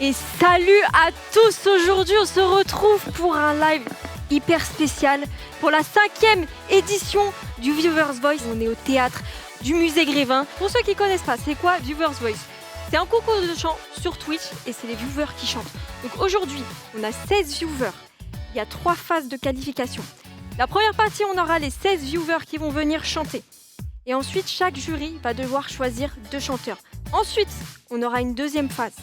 Et salut à tous, aujourd'hui on se retrouve pour un live hyper spécial pour la 5e édition du Viewers Voice. On est au théâtre du musée Grévin. Pour ceux qui ne connaissent pas, c'est quoi Viewers Voice? C'est un concours de chant sur Twitch et c'est les viewers qui chantent. Donc aujourd'hui, on a 16 viewers. Il y a 3 phases de qualification. La première partie, on aura les 16 viewers qui vont venir chanter. Et ensuite, chaque jury va devoir choisir 2 chanteurs. Ensuite, on aura une deuxième phase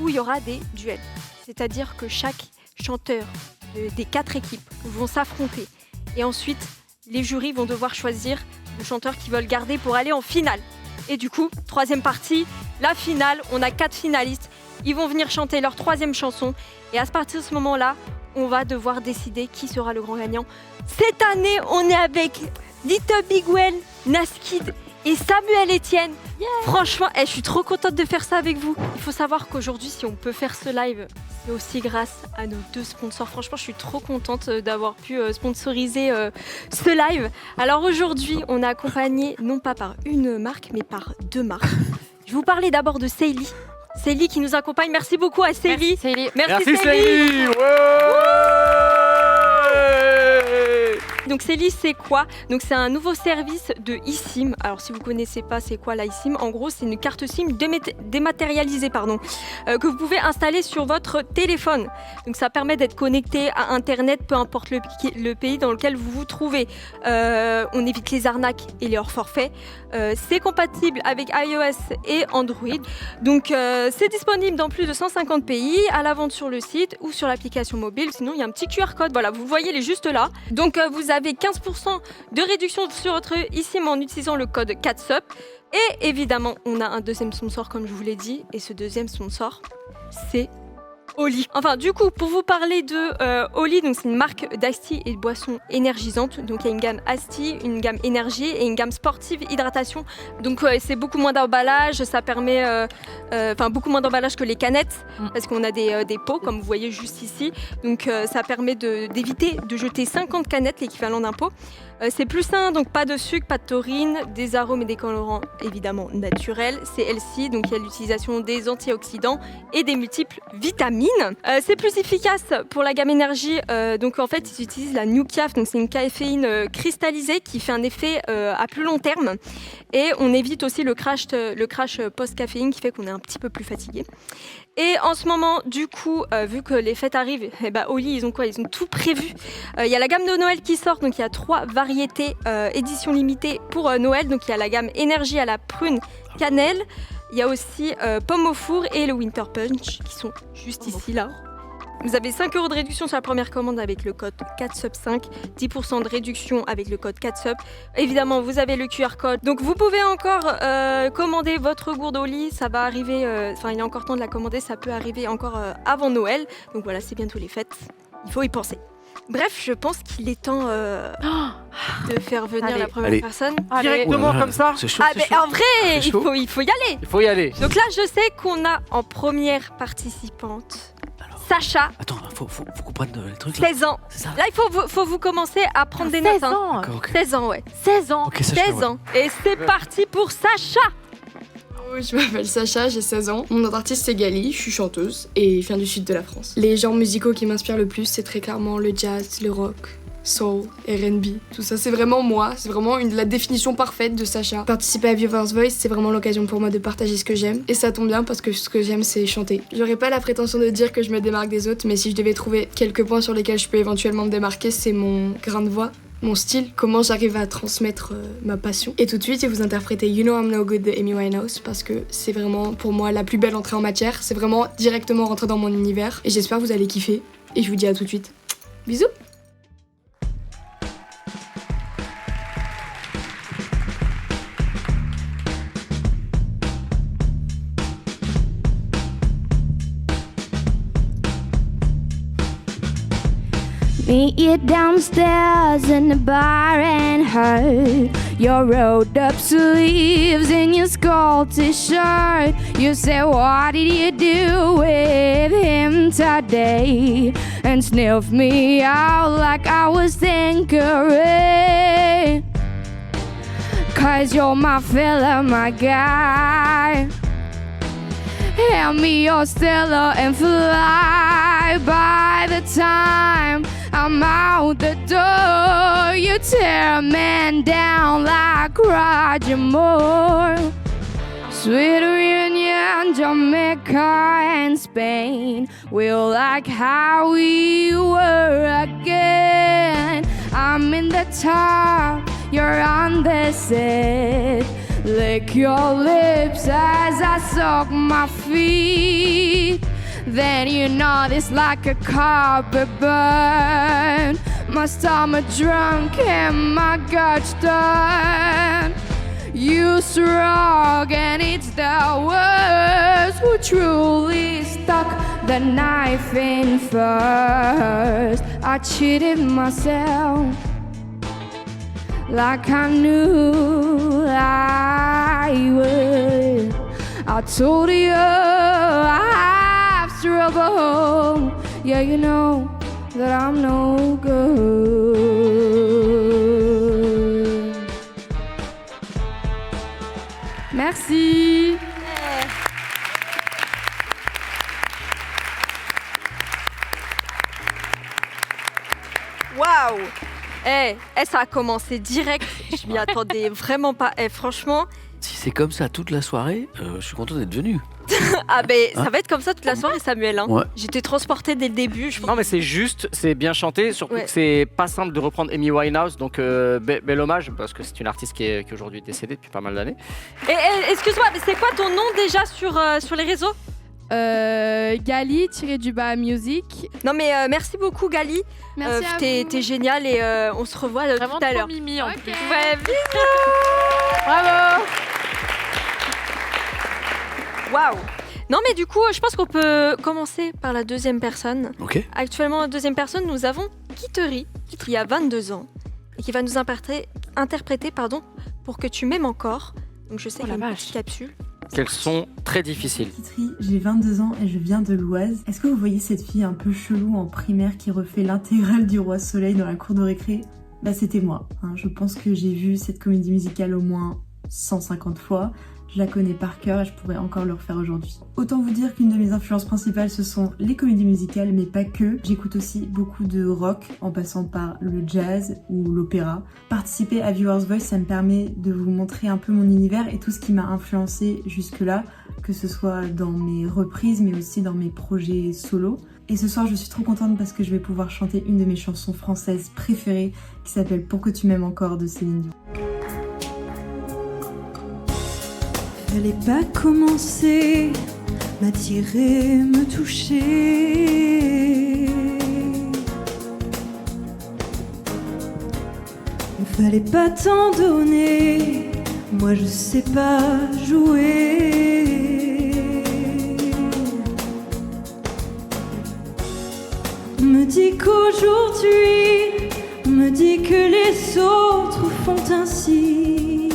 où il y aura des duels. C'est-à-dire que chaque chanteur des 4 équipes vont s'affronter. Et ensuite, les jurys vont devoir choisir le chanteur qu'ils veulent garder pour aller en finale. Et du coup, troisième partie, la finale, on a 4 finalistes. Ils vont venir chanter leur 3e chanson. Et à partir de ce moment-là, on va devoir décider qui sera le grand gagnant. Cette année, on est avec Little Big Well, Naskid et Samuel Etienne. Yeah. Franchement, je suis trop contente de faire ça avec vous. Il faut savoir qu'aujourd'hui, si on peut faire ce live, c'est aussi grâce à nos 2 sponsors. Franchement, je suis trop contente d'avoir pu sponsoriser ce live. Alors aujourd'hui, on est accompagné non pas par une marque, mais par 2 marques. Je vais vous parler d'abord de Seili. Seili qui nous accompagne. Merci beaucoup à Seili. Merci Seili. Donc Seili, c'est quoi? Donc c'est un nouveau service de eSIM. Alors si vous connaissez pas c'est quoi la eSIM, en gros c'est une carte SIM dématérialisée que vous pouvez installer sur votre téléphone. Donc ça permet d'être connecté à internet peu importe le pays dans lequel vous vous trouvez. On évite les arnaques et les hors forfaits. C'est compatible avec iOS et Android. Donc c'est disponible dans plus de 150 pays, à la vente sur le site ou sur l'application mobile. Sinon il y a un petit QR code, voilà, vous voyez, il est juste là. Donc vous avez 15% de réduction sur votre eSIM en utilisant le code 4SUP. Et évidemment, on a un deuxième sponsor comme je vous l'ai dit. Et ce deuxième sponsor, c'est Oli. Enfin, du coup, pour vous parler de Oli, donc c'est une marque d'Ice-Tea et de boissons énergisantes. Donc, il y a une gamme Ice-Tea, une gamme énergie et une gamme sportive hydratation. Donc, c'est beaucoup moins d'emballage. Ça permet, beaucoup moins d'emballage que les canettes parce qu'on a des pots, comme vous voyez juste ici. Donc, ça permet d'éviter de jeter 50 canettes, l'équivalent d'un pot. C'est plus sain, donc pas de sucre, pas de taurine, des arômes et des colorants évidemment naturels. C'est healthy, donc il y a l'utilisation des antioxydants et des multiples vitamines. C'est plus efficace pour la gamme énergie, donc en fait ils utilisent la New Caf, donc c'est une caféine cristallisée qui fait un effet à plus long terme. Et on évite aussi le crash post-caféine qui fait qu'on est un petit peu plus fatigué. Et en ce moment, du coup, vu que les fêtes arrivent, Oli, ils ont quoi? Ils ont tout prévu. Il y a la gamme de Noël qui sort, donc il y a 3 variétés édition limitée pour Noël. Donc il y a la gamme énergie à la prune cannelle. Il y a aussi pomme au four et le Winter Punch qui sont juste ici, là. Vous avez 5 € de réduction sur la première commande avec le code 4SUP5, 10% de réduction avec le code 4SUP. Évidemment, vous avez le QR code. Donc vous pouvez encore commander votre gourde Oli. Ça va arriver, il y a encore temps de la commander, ça peut arriver encore avant Noël. Donc voilà, c'est bientôt les fêtes. Il faut y penser. Bref, je pense qu'il est temps de faire venir la première personne. Directement comme ça. C'est chaud, c'est chaud. En vrai, il faut y aller. Il faut y aller. Donc là, je sais qu'on a en première participante Sacha. Attends, faut qu'on prenne le truc. 16 ans. C'est ça. Là, il faut vous commencer à prendre des notes. 16 ans. 16 ans, ouais. 16 ans. Okay, Sacha, 16 ans. Et c'est parti pour Sacha. Je m'appelle Sacha, j'ai 16 ans. Mon nom d'artiste c'est Gali, je suis chanteuse et je viens du sud de la France. Les genres musicaux qui m'inspirent le plus, c'est très clairement le jazz, le rock, soul, R&B. Tout ça, c'est vraiment moi, c'est vraiment la définition parfaite de Sacha. Participer à Viewers Voice, c'est vraiment l'occasion pour moi de partager ce que j'aime. Et ça tombe bien parce que ce que j'aime, c'est chanter. J'aurais pas la prétention de dire que je me démarque des autres, mais si je devais trouver quelques points sur lesquels je peux éventuellement me démarquer, c'est mon grain de voix, mon style, comment j'arrive à transmettre ma passion. Et tout de suite, je vais vous interpréter You Know I'm No Good de Amy Winehouse parce que c'est vraiment pour moi la plus belle entrée en matière. C'est vraiment directement rentrer dans mon univers et j'espère que vous allez kiffer. Et je vous dis à tout de suite. Bisous. Meet you downstairs in the bar and hurt your rolled up sleeves and your Scottish shirt. You say, what did you do with him today? And sniff me out like I was Tanqueray. 'Cause you're my fella, my guy. Hand me your Stella and fly. By the time I'm out the door, you tear a man down like Roger Moore. Sweet reunion, Jamaica and Spain. We'll like how we were again. I'm in the top, you're on the set. Lick your lips as I suck my feet. Then you know this like a carpet burn. My stomach drunk and my guts done. You strong and it's the worst who truly stuck the knife in first. I cheated myself like I knew I would. I told you I have struggled. Yeah, you know that I'm no good. Merci. Waouh! Ça a commencé direct. Je m'y attendais vraiment pas. Franchement, Si c'est comme ça toute la soirée, je suis content d'être venu. ça va être comme ça toute la soirée, Samuel. Ouais. J'étais transportée dès le début. Non mais c'est juste, c'est bien chanté, surtout Ouais. que c'est pas simple de reprendre Amy Winehouse, donc bel hommage, parce que c'est une artiste qui est aujourd'hui décédée depuis pas mal d'années. Excuse-moi, mais c'est quoi ton nom déjà sur les réseaux? Gali-music. Non mais merci beaucoup Gali. Merci à T'es vous. génial et on se revoit Vraiment tout à trop l'heure. mimi en plus. Ouais, bisous. Bravo. Waouh. Non mais du coup, je pense qu'on peut commencer par la deuxième personne. Ok. Actuellement, la deuxième personne, nous avons Kittery, qui a 22 ans et qui va nous interpréter Pour que tu m'aimes encore. Donc je sais qu'il y a une petite capsule. Qu'elles sont très difficiles. Kittery, j'ai 22 ans et je viens de l'Oise. Est-ce que vous voyez cette fille un peu chelou en primaire qui refait l'intégrale du Roi Soleil dans la cour de récré? Bah c'était moi. Je pense que j'ai vu cette comédie musicale au moins 150 fois. Je la connais par cœur et je pourrais encore le refaire aujourd'hui. Autant vous dire qu'une de mes influences principales ce sont les comédies musicales, mais pas que. J'écoute aussi beaucoup de rock en passant par le jazz ou l'opéra. Participer à Viewers Voice, ça me permet de vous montrer un peu mon univers et tout ce qui m'a influencé jusque-là, que ce soit dans mes reprises mais aussi dans mes projets solo. Et ce soir je suis trop contente parce que je vais pouvoir chanter une de mes chansons françaises préférées qui s'appelle Pour que tu m'aimes encore de Céline Dion. Fallait pas commencer, m'attirer, me toucher. Il fallait pas t'en donner, moi je sais pas jouer. On me dit qu'aujourd'hui, on me dit que les autres font ainsi.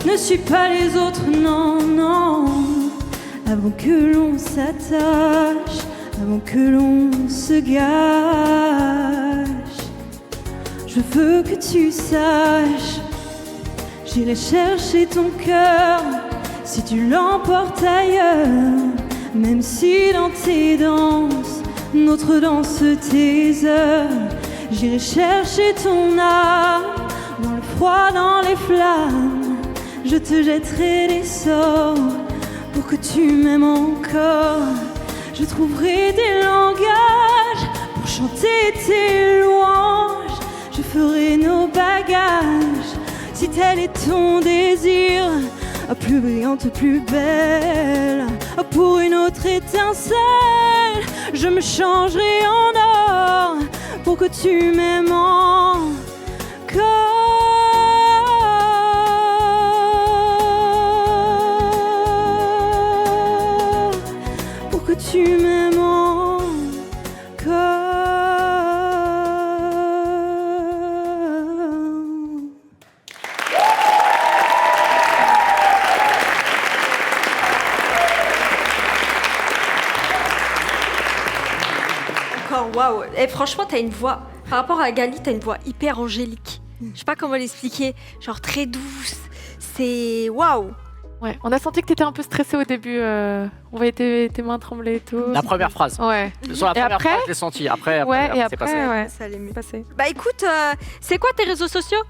Je ne suis pas les autres, non, non. Avant que l'on s'attache, avant que l'on se gâche, je veux que tu saches, j'irai chercher ton cœur si tu l'emportes ailleurs. Même si dans tes danses, notre danse, tes heures, j'irai chercher ton âme dans le froid, dans les flammes. Je te jetterai des sorts pour que tu m'aimes encore. Je trouverai des langages pour chanter tes louanges. Je ferai nos bagages si tel est ton désir. Plus brillante, plus belle, pour une autre étincelle. Je me changerai en or pour que tu m'aimes encore. Tu m'aimes encore. Encore, waouh. Et franchement, t'as une voix, par rapport à Gali, t'as une voix hyper angélique. Je sais pas comment l'expliquer, genre très douce. C'est waouh. Ouais, on a senti que t'étais un peu stressée au début. On voyait tes mains trembler et tout. La première phrase. Ouais. Sur la Et première après phrase, je l'ai senti. Après, Ouais, et c'est après, passé. ouais. Ça allait mieux. Passé. Bah écoute, c'est quoi tes réseaux sociaux?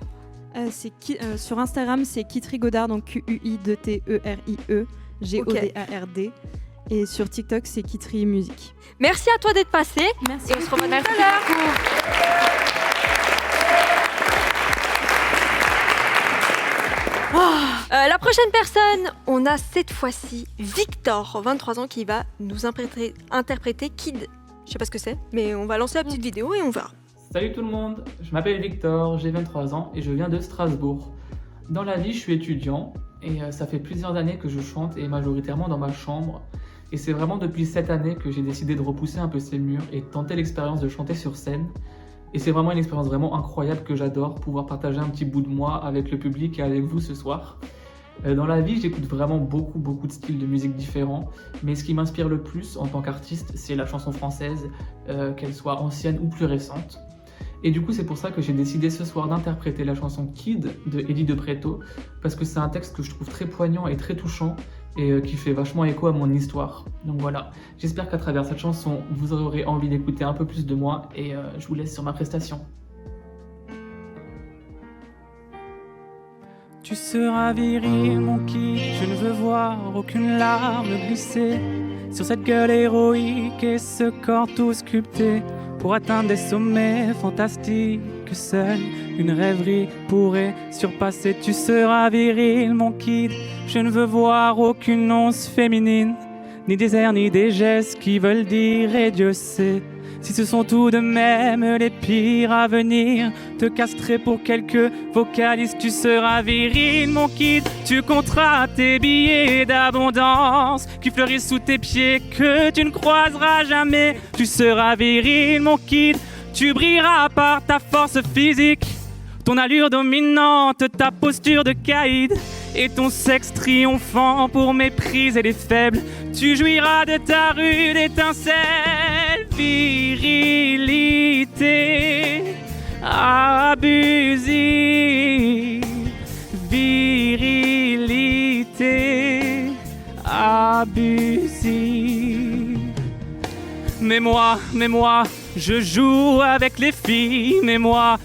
Sur Instagram, c'est Kitri Godard, donc Q-U-I-T-E-R-I-E, G-O-D-A-R-D. Et sur TikTok, c'est Kitri Musique. Merci à toi d'être passé. Merci. Et on se revoit tout Merci à l'heure. La prochaine personne, on a cette fois-ci Victor, 23 ans, qui va nous interpréter Kid. Je sais pas ce que c'est, mais on va lancer la petite vidéo et on verra. Salut tout le monde, je m'appelle Victor, j'ai 23 ans et je viens de Strasbourg. Dans la vie, je suis étudiant et ça fait plusieurs années que je chante et majoritairement dans ma chambre. Et c'est vraiment depuis cette année que j'ai décidé de repousser un peu ces murs et de tenter l'expérience de chanter sur scène. Et c'est vraiment une expérience vraiment incroyable que j'adore, pouvoir partager un petit bout de moi avec le public et avec vous ce soir. Dans la vie, j'écoute vraiment beaucoup de styles de musique différents, mais ce qui m'inspire le plus en tant qu'artiste, c'est la chanson française, qu'elle soit ancienne ou plus récente. Et du coup, c'est pour ça que j'ai décidé ce soir d'interpréter la chanson Kid de Eddie de Pretto, parce que c'est un texte que je trouve très poignant et très touchant, et qui fait vachement écho à mon histoire. Donc voilà, j'espère qu'à travers cette chanson, vous aurez envie d'écouter un peu plus de moi, et je vous laisse sur ma prestation. Tu seras viril, mon kid, je ne veux voir aucune larme glisser sur cette gueule héroïque et ce corps tout sculpté pour atteindre des sommets fantastiques que seule une rêverie pourrait surpasser. Tu seras viril, mon kid, je ne veux voir aucune once féminine, ni des airs ni des gestes qui veulent dire et Dieu sait si ce sont tout de même les pires à venir. Te castrer pour quelques vocalistes. Tu seras viril, mon kid, tu compteras tes billets d'abondance qui fleurissent sous tes pieds que tu ne croiseras jamais. Tu seras viril, mon kid, tu brilleras par ta force physique, ton allure dominante, ta posture de caïd et ton sexe triomphant pour mépriser les faibles. Tu jouiras de ta rude étincelle. Virilité abusive, virilité abusive. Mais moi, je joue avec les filles. Mais moi,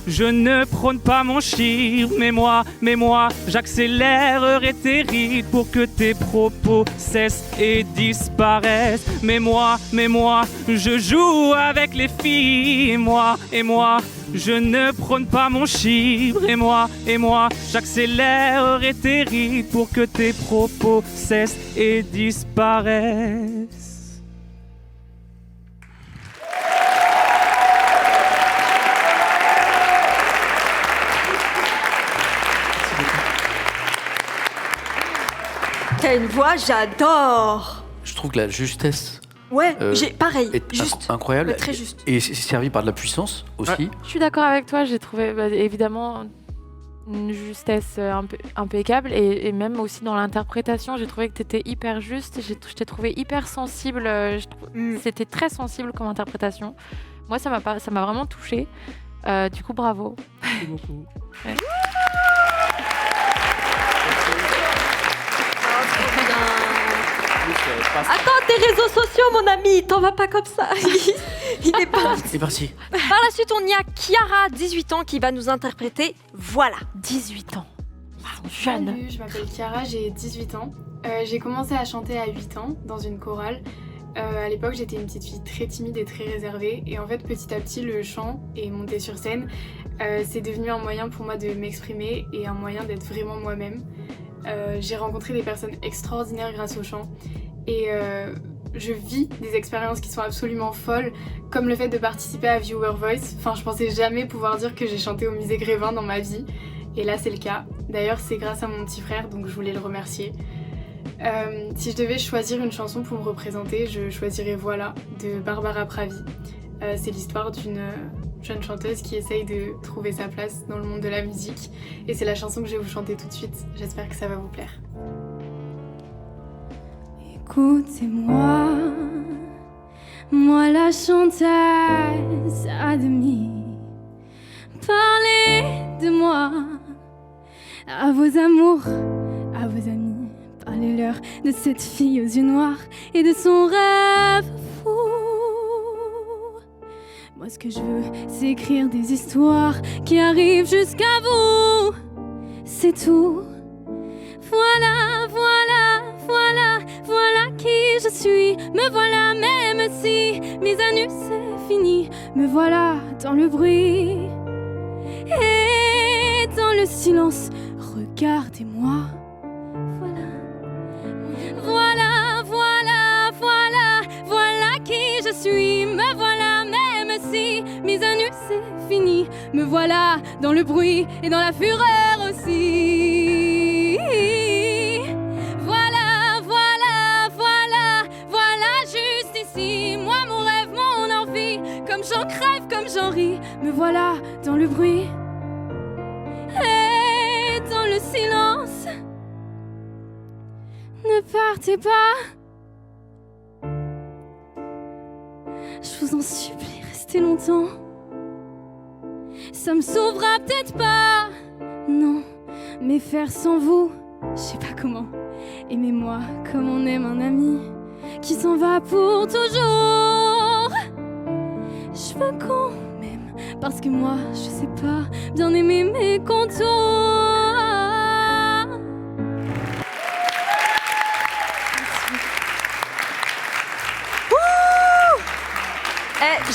je ne prône pas mon chiffre. Mais moi, j'accélérerai tes rythmes pour que tes propos cessent et disparaissent. Mais moi, je joue avec les filles. Et moi, je ne prône pas mon chiffre. Et moi, j'accélérerai tes rythmes pour que tes propos cessent et disparaissent. T'as une voix, j'adore. Je trouve que la justesse Ouais, pareil, est juste. incroyable. Très juste. Et c'est servi par de la puissance aussi. Ouais. Je suis d'accord avec toi, j'ai trouvé évidemment une justesse impeccable et même aussi dans l'interprétation, j'ai trouvé que tu étais hyper juste, je t'ai trouvé hyper sensible, c'était très sensible comme interprétation. Moi, ça m'a vraiment touchée. Du coup, bravo. Merci beaucoup. Ouais. Attends, tes réseaux sociaux, mon ami, t'en vas pas comme ça. Il est parti. C'est parti. Par la suite, on y a Chiara, 18 ans, qui va nous interpréter Voilà. 18 ans. Jeune. Salut, je m'appelle Chiara, j'ai 18 ans. J'ai commencé à chanter à 8 ans dans une chorale. À l'époque, j'étais une petite fille très timide et très réservée. Et en fait, petit à petit, le chant et monter sur scène, c'est devenu un moyen pour moi de m'exprimer et un moyen d'être vraiment moi-même. J'ai rencontré des personnes extraordinaires grâce au chant. Et je vis des expériences qui sont absolument folles, comme le fait de participer à Viewer Voice. Enfin, je pensais jamais pouvoir dire que j'ai chanté au musée Grévin dans ma vie. Et là, c'est le cas. D'ailleurs, c'est grâce à mon petit frère, donc je voulais le remercier. Si je devais choisir une chanson pour me représenter, je choisirais Voilà, de Barbara Pravi. C'est l'histoire d'une jeune chanteuse qui essaye de trouver sa place dans le monde de la musique. Et c'est la chanson que je vais vous chanter tout de suite. J'espère que ça va vous plaire. Écoutez-moi, moi la chanteuse à demi. Parlez de moi à vos amours, À vos amis, parlez-leur de cette fille aux yeux noirs et de son rêve fou. Moi, ce que je veux, c'est écrire des histoires qui arrivent jusqu'à vous. C'est tout. Voilà, voilà, voilà, voilà qui je suis. Me voilà, même si mise à nu c'est fini. Me voilà dans le bruit et dans le silence. Regardez-moi. Voilà, voilà, voilà, voilà qui je suis. Me voilà, même si mise à nu c'est fini. Me voilà dans le bruit et dans la fureur aussi. Voilà, voilà, voilà, voilà juste ici. Moi, mon rêve, mon envie, comme j'en crève, comme j'en ris. Me voilà dans le bruit et dans le silence. Ne partez pas. Je vous en supplie, restez longtemps. Ça me sauvera peut-être pas, non, mais faire sans vous, je sais pas comment. Aimez-moi comme on aime un ami qui s'en va pour toujours. Je veux qu'on m'aime parce que moi, je sais pas bien aimer mes contours.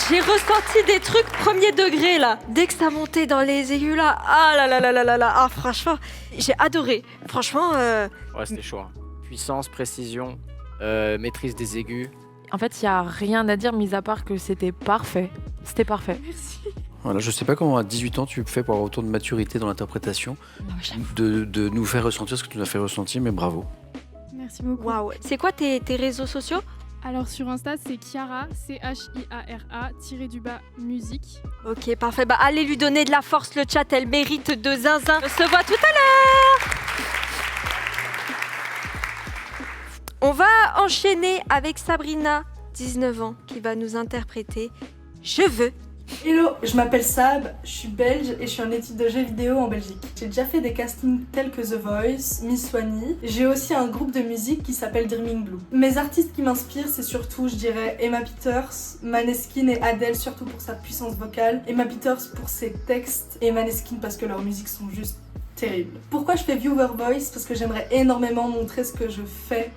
J'ai ressenti des trucs premier degré là. Dès que ça montait dans les aigus là, ah là là là là là là, ah franchement, j'ai adoré. Franchement. Ouais, c'était chaud. Hein. Puissance, précision, maîtrise des aigus. En fait, il n'y a rien à dire, mis à part que c'était parfait. C'était parfait. Merci. Voilà, je sais pas comment à 18 ans tu fais pour avoir autant de maturité dans l'interprétation, de nous faire ressentir ce que tu nous as fait ressentir, mais bravo. Merci beaucoup. Waouh. C'est quoi tes réseaux sociaux? Alors sur Insta, c'est Chiara, CHIARA, _musique. Ok, parfait. Bah, allez lui donner de la force, le chat, elle mérite de zinzin. On se voit tout à l'heure. On va enchaîner avec Sabrina, 19 ans, qui va nous interpréter Je veux. Hello, je m'appelle Sab, je suis belge et je suis en études de jeux vidéo en Belgique. J'ai déjà fait des castings tels que The Voice, Miss Swanny. J'ai aussi un groupe de musique qui s'appelle Dreaming Blue. Mes artistes qui m'inspirent, c'est surtout, je dirais, Emma Peters, Maneskin et Adele, surtout pour sa puissance vocale. Emma Peters pour ses textes et Maneskin parce que leurs musiques sont juste terribles. Pourquoi je fais Viewer Voice? Parce que j'aimerais énormément montrer ce que je fais,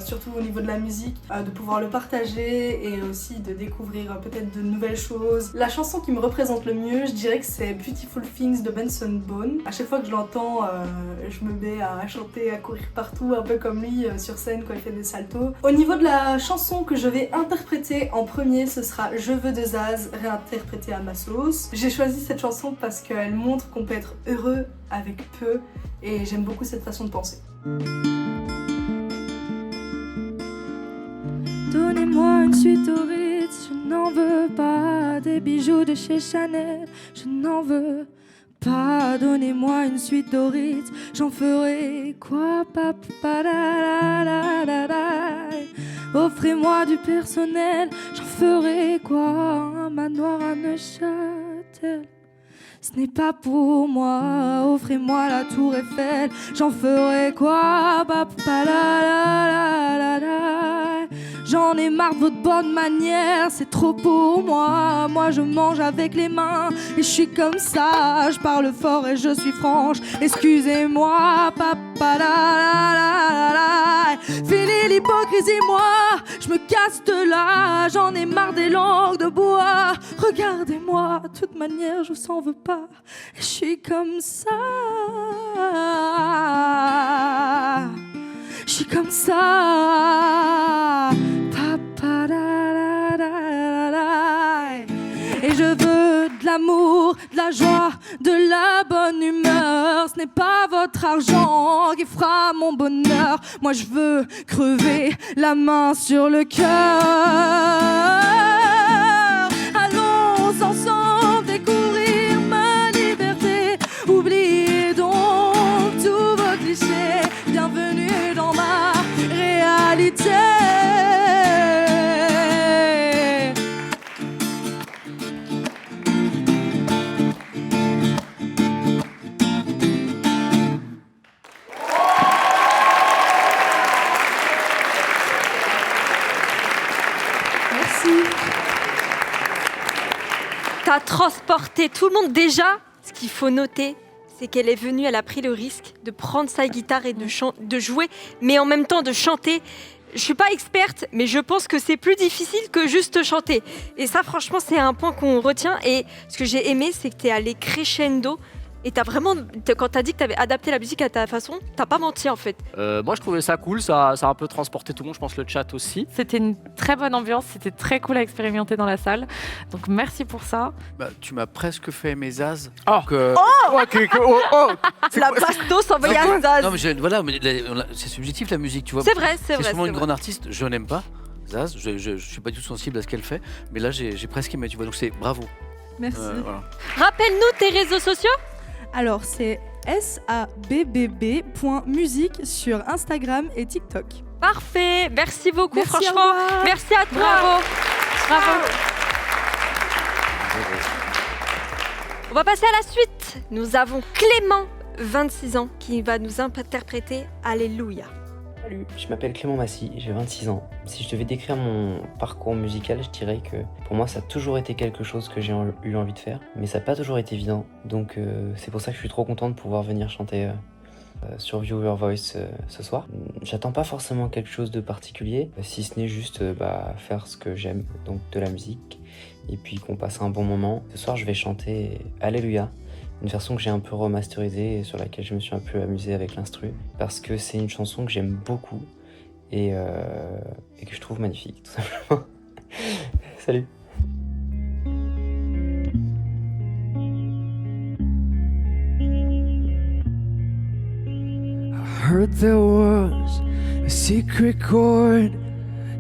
surtout au niveau de la musique, de pouvoir le partager et aussi de découvrir peut-être de nouvelles choses. La chanson qui me représente le mieux, je dirais que c'est Beautiful Things de Benson Boone. À chaque fois que je l'entends, je me mets à chanter, à courir partout, un peu comme lui sur scène quand il fait des saltos. Au niveau de la chanson que je vais interpréter en premier, ce sera Je veux de Zaz, réinterprétée à ma sauce. J'ai choisi cette chanson parce qu'elle montre qu'on peut être heureux avec peu et j'aime beaucoup cette façon de penser. Donnez-moi une suite au Ritz, je n'en veux pas. Des bijoux de chez Chanel, je n'en veux pas. Donnez-moi une suite au Ritz, j'en ferai quoi? Offrez-moi du personnel, j'en ferai quoi? Un manoir à Neuchâtel, ce n'est pas pour moi. Offrez-moi la tour Eiffel, j'en ferai quoi? J'en ai marre de votre bonne manière, c'est trop pour moi. Moi je mange avec les mains et je suis comme ça. Je parle fort et je suis franche, excusez-moi. Fini l'hypocrisie, moi je me casse de là. J'en ai marre des langues de bois. Regardez-moi, de toute manière je vous en veux pas. Je suis comme ça. Je suis comme ça. Et je veux de l'amour, de la joie, de la bonne humeur. Ce n'est pas votre argent qui fera mon bonheur. Moi je veux crever la main sur le cœur. Allons ensemble découvrir ma liberté. Oubliez donc tous vos clichés. Bienvenue dans ma réalité. Merci. T'as transporté tout le monde déjà. Ce qu'il faut noter, c'est qu'elle est venue, elle a pris le risque de prendre sa guitare et de jouer, mais en même temps de chanter. Je suis pas experte, mais je pense que c'est plus difficile que juste chanter. Et ça, franchement, c'est un point qu'on retient. Et ce que j'ai aimé, c'est que t'es allé crescendo. Et t'as vraiment, quand t'as dit que t'avais adapté la musique à ta façon, t'as pas menti en fait. Moi je trouvais ça cool, ça a un peu transporté tout le monde, je pense le chat aussi. C'était une très bonne ambiance, c'était très cool à expérimenter dans la salle. Donc merci pour ça. Bah, tu m'as presque fait mes Zaz. Oh, La bastos envoyée à Zaz. Non mais voilà, mais c'est subjectif la musique, tu vois. C'est vrai. C'est souvent une grande artiste, je n'aime pas Zaz, je suis pas du tout sensible à ce qu'elle fait, mais là j'ai presque aimé, tu vois, donc c'est bravo. Merci. Voilà. Rappelle-nous tes réseaux sociaux. Alors, c'est sabb.musique sur Instagram et TikTok. Parfait, merci beaucoup, Merci, franchement. Merci à toi. Bravo. On va passer à la suite. Nous avons Clément, 26 ans, qui va nous interpréter Alléluia. Salut, je m'appelle Clément Massy, j'ai 26 ans. Si je devais décrire mon parcours musical, je dirais que pour moi ça a toujours été quelque chose que j'ai eu envie de faire, mais ça n'a pas toujours été évident. Donc c'est pour ça que je suis trop content de pouvoir venir chanter sur Viewer Voice ce soir. J'attends pas forcément quelque chose de particulier, si ce n'est juste faire ce que j'aime, donc de la musique, et puis qu'on passe un bon moment. Ce soir je vais chanter Alléluia, une version que j'ai un peu remasterisée et sur laquelle je me suis un peu amusé avec l'instru, parce que c'est une chanson que j'aime beaucoup et que je trouve magnifique, tout simplement. Salut. I heard there was a secret chord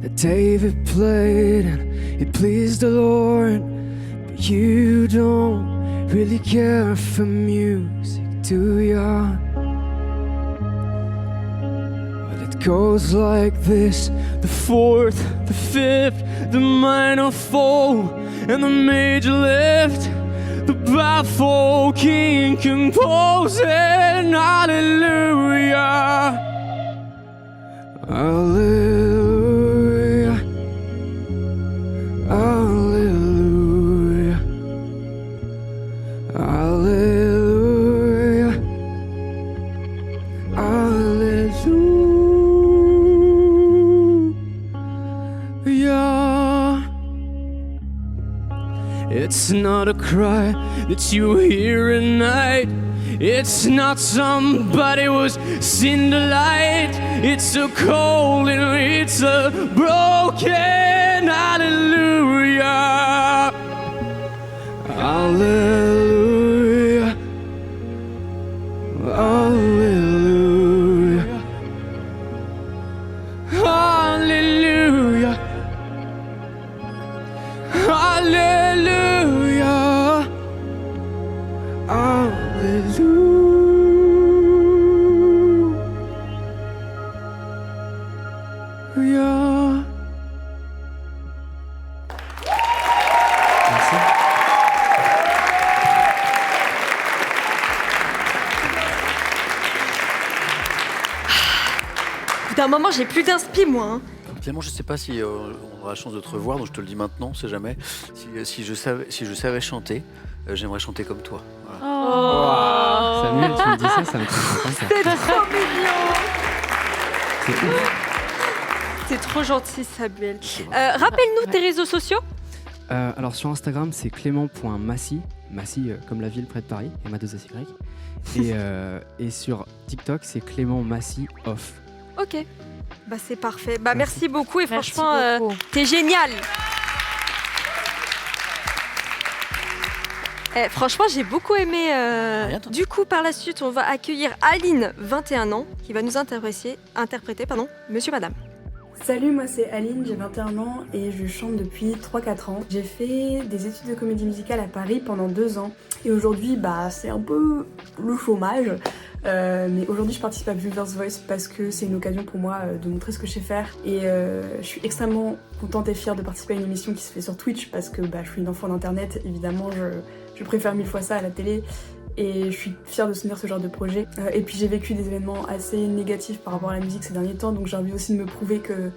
that David played and it pleased the Lord, but you don't really care for music, do ya? Well, it goes like this: the fourth, the fifth, the minor fall, and the major lift. The baffled king composing hallelujah, hallelujah, hallelujah, hallelujah, hallelujah. It's not a cry that you hear at night. It's not somebody was seen the light. It's a cold and it's a broken hallelujah, hallelujah, hallelujah, hallelujah, hallelujah, hallelujah. D'un moment, j'ai plus d'inspi, moi. Hein. Clément, je sais pas si on aura la chance de te revoir, donc je te le dis maintenant, on sait jamais. Si je savais chanter, j'aimerais chanter comme toi. Voilà. Oh. Samuel, tu me dis ça me fait content. C'est trop mignon. C'est trop gentil, Samuel. Rappelle-nous tes réseaux sociaux. Alors sur Instagram, c'est clément.massy, Massy comme la ville près de Paris, M-A-2-S-Y. Et sur TikTok, c'est Clément Massy Off. Ok, bah c'est parfait. Bah merci beaucoup et Merci franchement, beaucoup. t'es génial. Franchement, j'ai beaucoup aimé. Du coup, par la suite, on va accueillir Aline, 21 ans, qui va nous interpréter Monsieur Madame. Salut, moi c'est Aline, j'ai 21 ans et je chante depuis 3-4 ans. J'ai fait des études de comédie musicale à Paris pendant 2 ans et aujourd'hui c'est un peu le chômage. Mais aujourd'hui je participe à Viewer's Voice parce que c'est une occasion pour moi de montrer ce que je sais faire et je suis extrêmement contente et fière de participer à une émission qui se fait sur Twitch parce que je suis une enfant d'internet, évidemment je préfère 1000 fois ça à la télé. Et je suis fière de soutenir ce genre de projet. Et puis j'ai vécu des événements assez négatifs par rapport à la musique ces derniers temps, donc j'ai envie aussi de me prouver que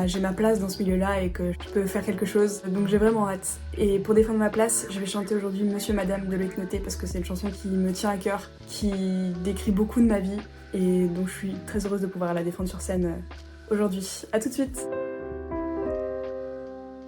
j'ai ma place dans ce milieu-là et que je peux faire quelque chose. Donc j'ai vraiment hâte. Et pour défendre ma place, je vais chanter aujourd'hui Monsieur Madame de Loïc Noté parce que c'est une chanson qui me tient à cœur, qui décrit beaucoup de ma vie et donc je suis très heureuse de pouvoir la défendre sur scène aujourd'hui. À tout de suite.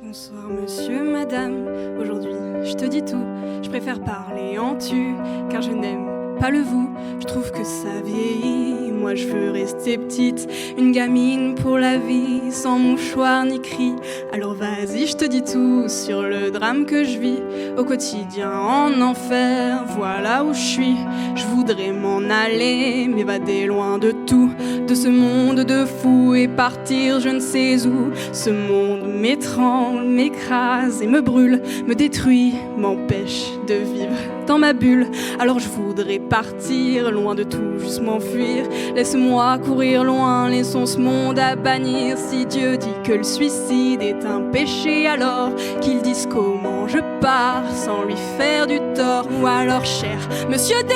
Bonsoir monsieur, madame, aujourd'hui je te dis tout, je préfère parler en tu, car je n'aime pas le vous, je trouve que ça vieillit, moi je veux rester petite, une gamine pour la vie, sans mouchoir ni cri, alors vas-y je te dis tout, sur le drame que je vis, au quotidien en enfer, voilà où je suis, je voudrais m'en aller, m'évader loin de tout, de ce monde de fous et partir je ne sais où, ce monde m'étrangle, m'écrase et me brûle, me détruit, m'empêche de vivre dans ma bulle, alors je voudrais partir, loin de tout, juste m'enfuir. Laisse-moi courir loin, laissons ce monde à bannir. Si Dieu dit que le suicide est un péché, alors qu'il dise comment je pars sans lui faire du tort. Ou alors, cher Monsieur D,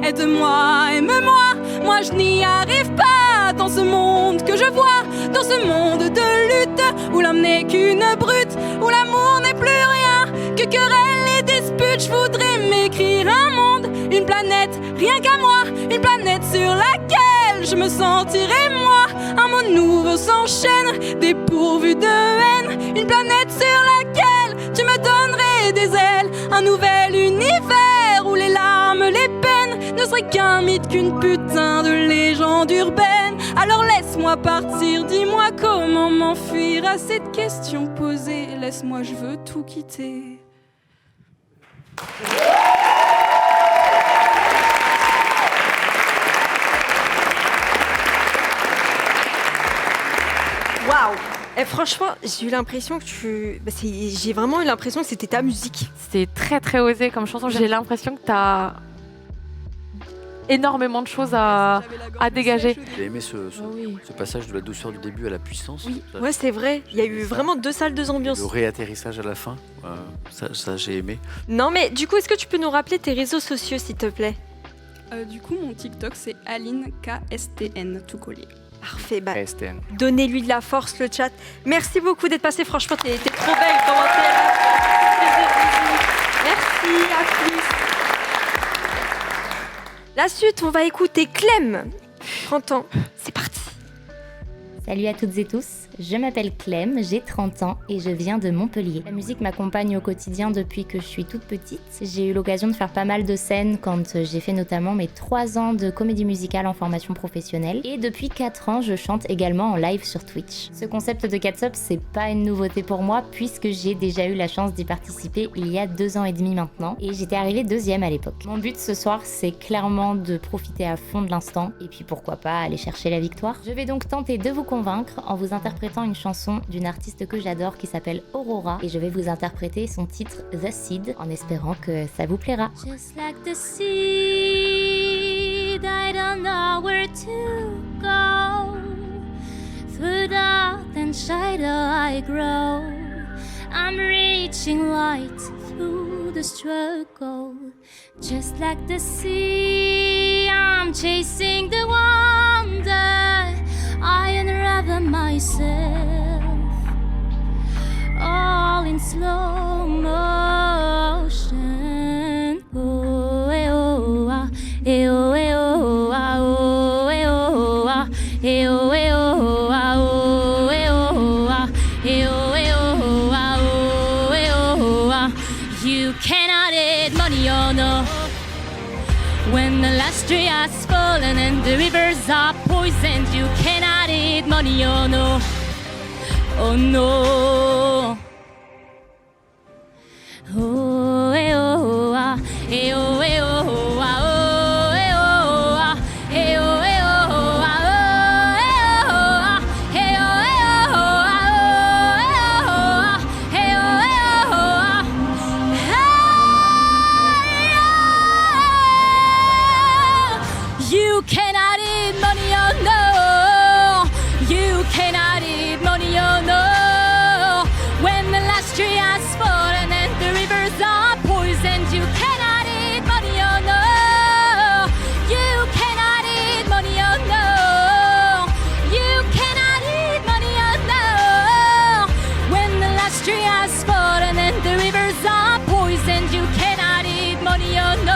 aide-moi, aime-moi, moi je n'y arrive pas dans ce monde que je vois, dans ce monde de lutte où l'homme n'est qu'une brute, où l'amour n'est plus rien que querelle et dispute. Je voudrais m'écrire un monde, une planète, rien qu'à moi, une planète sur laquelle je me sentirai moi. Un monde nouveau s'enchaîne, dépourvu de haine, une planète sur laquelle tu me donnerais des ailes. Un nouvel univers où les larmes, les peines ne seraient qu'un mythe, qu'une putain de légende urbaine. Alors laisse-moi partir, dis-moi comment m'enfuir à cette question posée. Laisse-moi, je veux tout quitter. Waouh! Franchement, j'ai eu l'impression que j'ai vraiment eu l'impression que c'était ta musique. C'est très très osé comme chanson. J'ai l'impression que t'as énormément de choses à dégager. J'ai aimé ce passage de la douceur du début à la puissance. Oui, ouais, c'est vrai. Il y a eu vraiment 2 salles, 2 ambiances. Le réatterrissage à la fin, ça j'ai aimé. Non, mais du coup, est-ce que tu peux nous rappeler tes réseaux sociaux, s'il te plaît? Du coup, mon TikTok, c'est Aline KSTN, tout collé. Parfait, donnez-lui de la force, le chat. Merci beaucoup d'être passé, franchement, t'es trop belle, comment t'es là. Merci, à plus. La suite, on va écouter Clem, 30 ans, c'est parti. Salut à toutes et tous, je m'appelle Clem, j'ai 30 ans et je viens de Montpellier. La musique m'accompagne au quotidien depuis que je suis toute petite. J'ai eu l'occasion de faire pas mal de scènes quand j'ai fait notamment mes 3 ans de comédie musicale en formation professionnelle. Et depuis 4 ans, je chante également en live sur Twitch. Ce concept de Catsup, c'est pas une nouveauté pour moi puisque j'ai déjà eu la chance d'y participer il y a 2 ans et demi maintenant. Et j'étais arrivée 2e à l'époque. Mon but ce soir, c'est clairement de profiter à fond de l'instant et puis pourquoi pas aller chercher la victoire. Je vais donc tenter de vous convaincre en vous interprétant une chanson d'une artiste que j'adore qui s'appelle Aurora et je vais vous interpréter son titre The Seed en espérant que ça vous plaira. Just like the seed, I don't know where to go. Through dark and shadow I grow. I'm reaching light through the struggle. Just like the sea, I'm chasing the wonder. I unravel myself, all in slow motion. Oh, eh, oh, ah, eh, oh, eh, oh, ah, oh, eh, oh, ah, eh, oh, eh, oh, ah, oh, eh, oh, ah, eh, oh, eh, oh, ah, oh, eh, oh, ah. You cannot eat money, oh no. When the last tree has fallen and the rivers are poisoned, you cannot eat money, oh no, oh no. Oh, eh, oh, ah, eh, oh, eh, oh, ah, oh, eh, oh, ah, eh, oh, eh, oh, ah, oh, eh, oh, ah, eh, oh, eh, oh, ah, oh, eh, oh, ah, you cannot eat money, oh no. You cannot eat money, oh no. industry has fallen and the rivers are poisoned. You cannot eat money or no.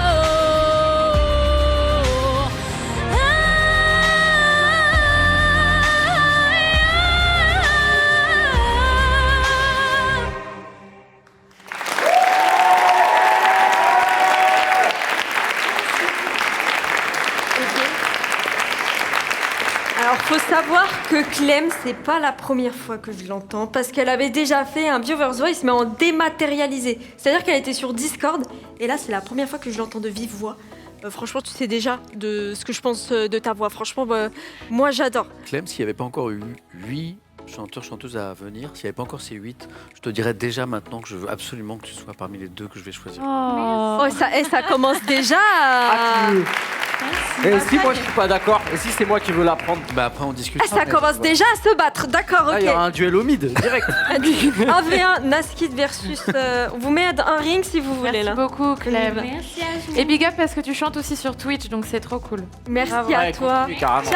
Alors, faut savoir que Clem, c'est pas la première fois que je l'entends, parce qu'elle avait déjà fait un Viewer's Voice, mais en dématérialisé. C'est-à-dire qu'elle était sur Discord, et là, c'est la première fois que je l'entends de vive voix. Franchement, tu sais déjà de ce que je pense de ta voix. Franchement, moi, j'adore. Clem, s'il n'y avait pas encore eu 8 chanteurs, chanteuses à venir, s'il n'y avait pas encore ces 8, je te dirais déjà maintenant que je veux absolument que tu sois parmi les 2 que je vais choisir. Oh, ça commence déjà à... Et si moi je suis pas d'accord, et si c'est moi qui veux la prendre, bah après on discute. Ça commence déjà à se battre, d'accord, ok. Il y aura un duel au mid, direct. 1v1, Naskid versus... on vous met un ring si vous voulez. Merci beaucoup, Clem. Merci à vous. Et big up parce que tu chantes aussi sur Twitch, donc c'est trop cool. Merci Bravo. à toi. Ciao, ciao.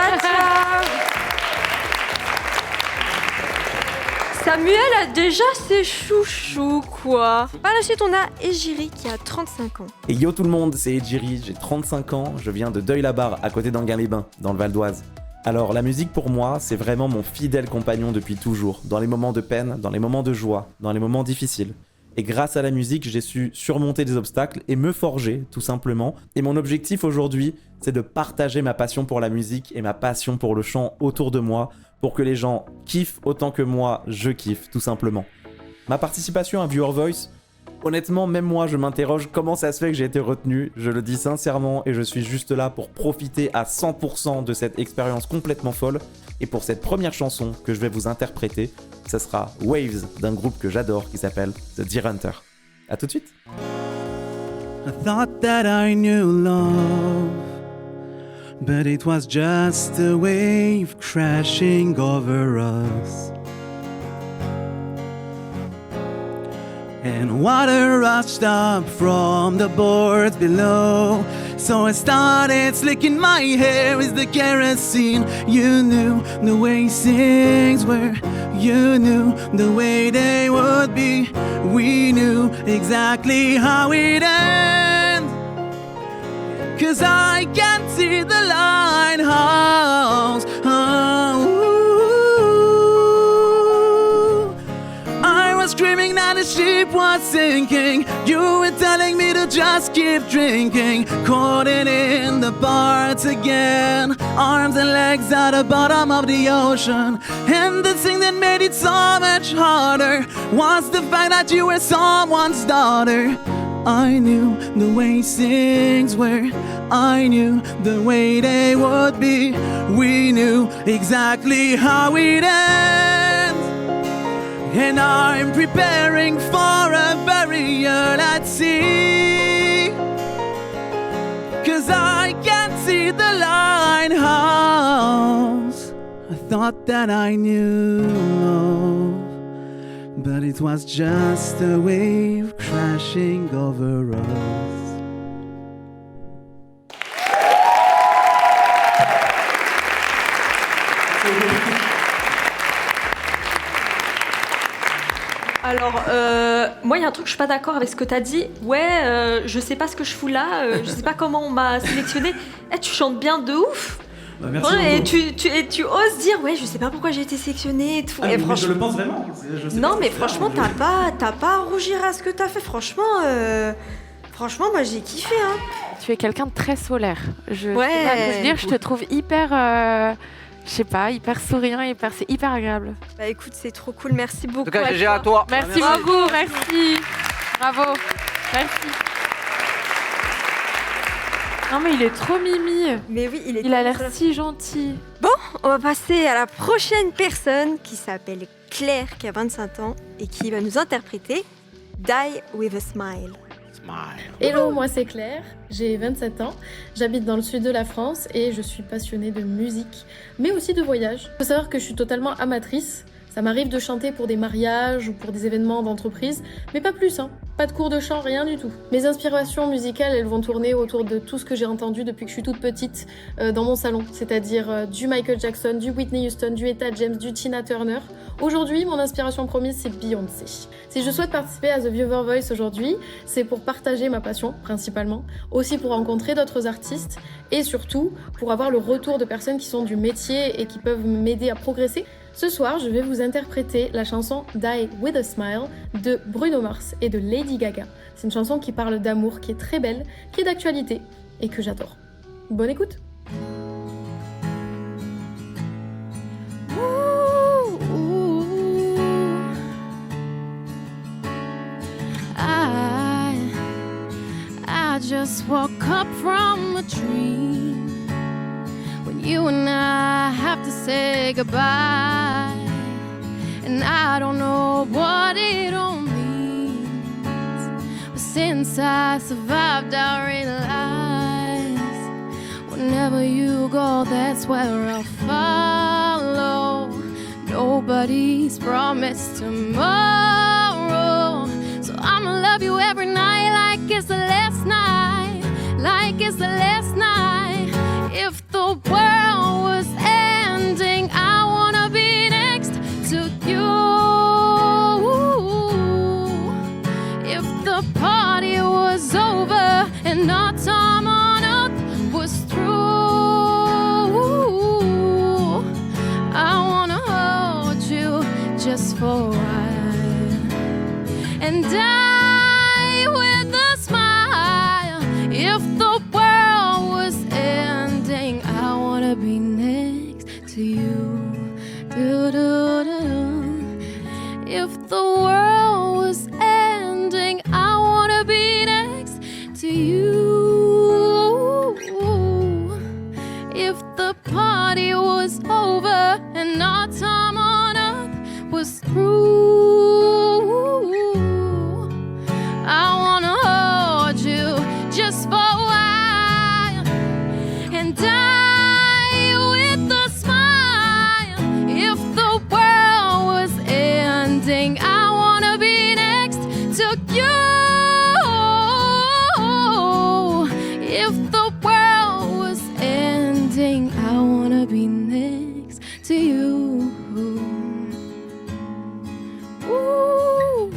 Samuel a déjà ses chouchous, quoi. Par la suite, on a Ejiri qui a 35 ans. Et yo tout le monde, c'est Ejiri, j'ai 35 ans, je viens de Deuil-la-Barre, à côté d'Enghien-les-Bains, dans le Val d'Oise. Alors la musique pour moi, c'est vraiment mon fidèle compagnon depuis toujours, dans les moments de peine, dans les moments de joie, dans les moments difficiles. Et grâce à la musique, j'ai su surmonter des obstacles et me forger, tout simplement. Et mon objectif aujourd'hui, c'est de partager ma passion pour la musique et ma passion pour le chant autour de moi, pour que les gens kiffent autant que moi, je kiffe, tout simplement. Ma participation à Viewer's Voice, honnêtement, même moi, je m'interroge comment ça se fait que j'ai été retenu. Je le dis sincèrement et je suis juste là pour profiter à 100% de cette expérience complètement folle. Et pour cette première chanson que je vais vous interpréter, ça sera Waves d'un groupe que j'adore qui s'appelle The Deer Hunter. A tout de suite. I thought that I knew love, but it was just a wave crashing over us. And water rushed up from the boards below, so I started slicking my hair with the kerosene. You knew the way things were, you knew the way they would be. We knew exactly how it ends, 'cause I can't see the lighthouse. I was screaming that the ship was sinking. You were telling me to just keep drinking. Caught it in the parts again. Arms and legs at the bottom of the ocean. And the thing that made it so much harder was the fact that you were someone's daughter. I knew the way things were, I knew the way they would be. We knew exactly how it ends. And I'm preparing for a burial at sea, 'cause I can't see the lighthouse. I thought that I knew love, but it was just a wave crashing over us. Alors, moi, il y a un truc, je suis pas d'accord avec ce que t'as dit. Ouais, je sais pas ce que je fous là, je sais pas comment on m'a sélectionné. Tu chantes bien de ouf. Bah, merci et beaucoup. tu oses dire, ouais, je sais pas pourquoi j'ai été sélectionnée et tout. Ah, et mais je le pense vraiment. Je sais non, pas mais ce que franchement, faire, t'as pas à rougir à ce que t'as fait. Franchement, moi, j'ai kiffé. Hein. Tu es quelqu'un de très solaire. Ouais. sais pas quoi te dire, je te trouve hyper... je sais pas, hyper souriant, c'est hyper agréable. Bah écoute, c'est trop cool, merci beaucoup. En tout cas, GG à toi. Merci beaucoup, merci. Bravo, merci. Non mais il est trop mimi. Mais oui, il a l'air si gentil. Bon, on va passer à la prochaine personne qui s'appelle Claire, qui a 25 ans et qui va nous interpréter Die With A Smile. Hello, moi c'est Claire, j'ai 27 ans, j'habite dans le sud de la France et je suis passionnée de musique, mais aussi de voyage. Il faut savoir que je suis totalement amatrice, ça m'arrive de chanter pour des mariages ou pour des événements d'entreprise, mais pas plus, hein. Pas de cours de chant, rien du tout. Mes inspirations musicales, elles vont tourner autour de tout ce que j'ai entendu depuis que je suis toute petite dans mon salon, c'est-à-dire du Michael Jackson, du Whitney Houston, du Etta James, du Tina Turner. Aujourd'hui, mon inspiration promise, c'est Beyoncé. Si je souhaite participer à The Viewer Voice aujourd'hui, c'est pour partager ma passion, principalement, aussi pour rencontrer d'autres artistes, et surtout pour avoir le retour de personnes qui sont du métier et qui peuvent m'aider à progresser. Ce soir, je vais vous interpréter la chanson Die With A Smile de Bruno Mars et de Lady Gaga. C'est une chanson qui parle d'amour, qui est très belle, qui est d'actualité et que j'adore. Bonne écoute! I just woke up from a dream when you and I have to say goodbye, and I don't know what it all means, but since I survived I realize whenever you go that's where I'll follow. Nobody's promised tomorrow, so I'ma love you every night like it's the last night, like it's the last night. If the world was ending, I wanna be next to you. If the party was over and our time on earth was through, I wanna hold you just for a while and die with a smile. If the world was ending, I wanna be next to you. Do-do-do-do. If the world was ending, I wanna be next to you. If the party was over and our time on earth was through, I wanna hold you just for a while and die with a smile. If the world was ending, I wanna be next to you. If the world was ending, I wanna be next to you. Ooh,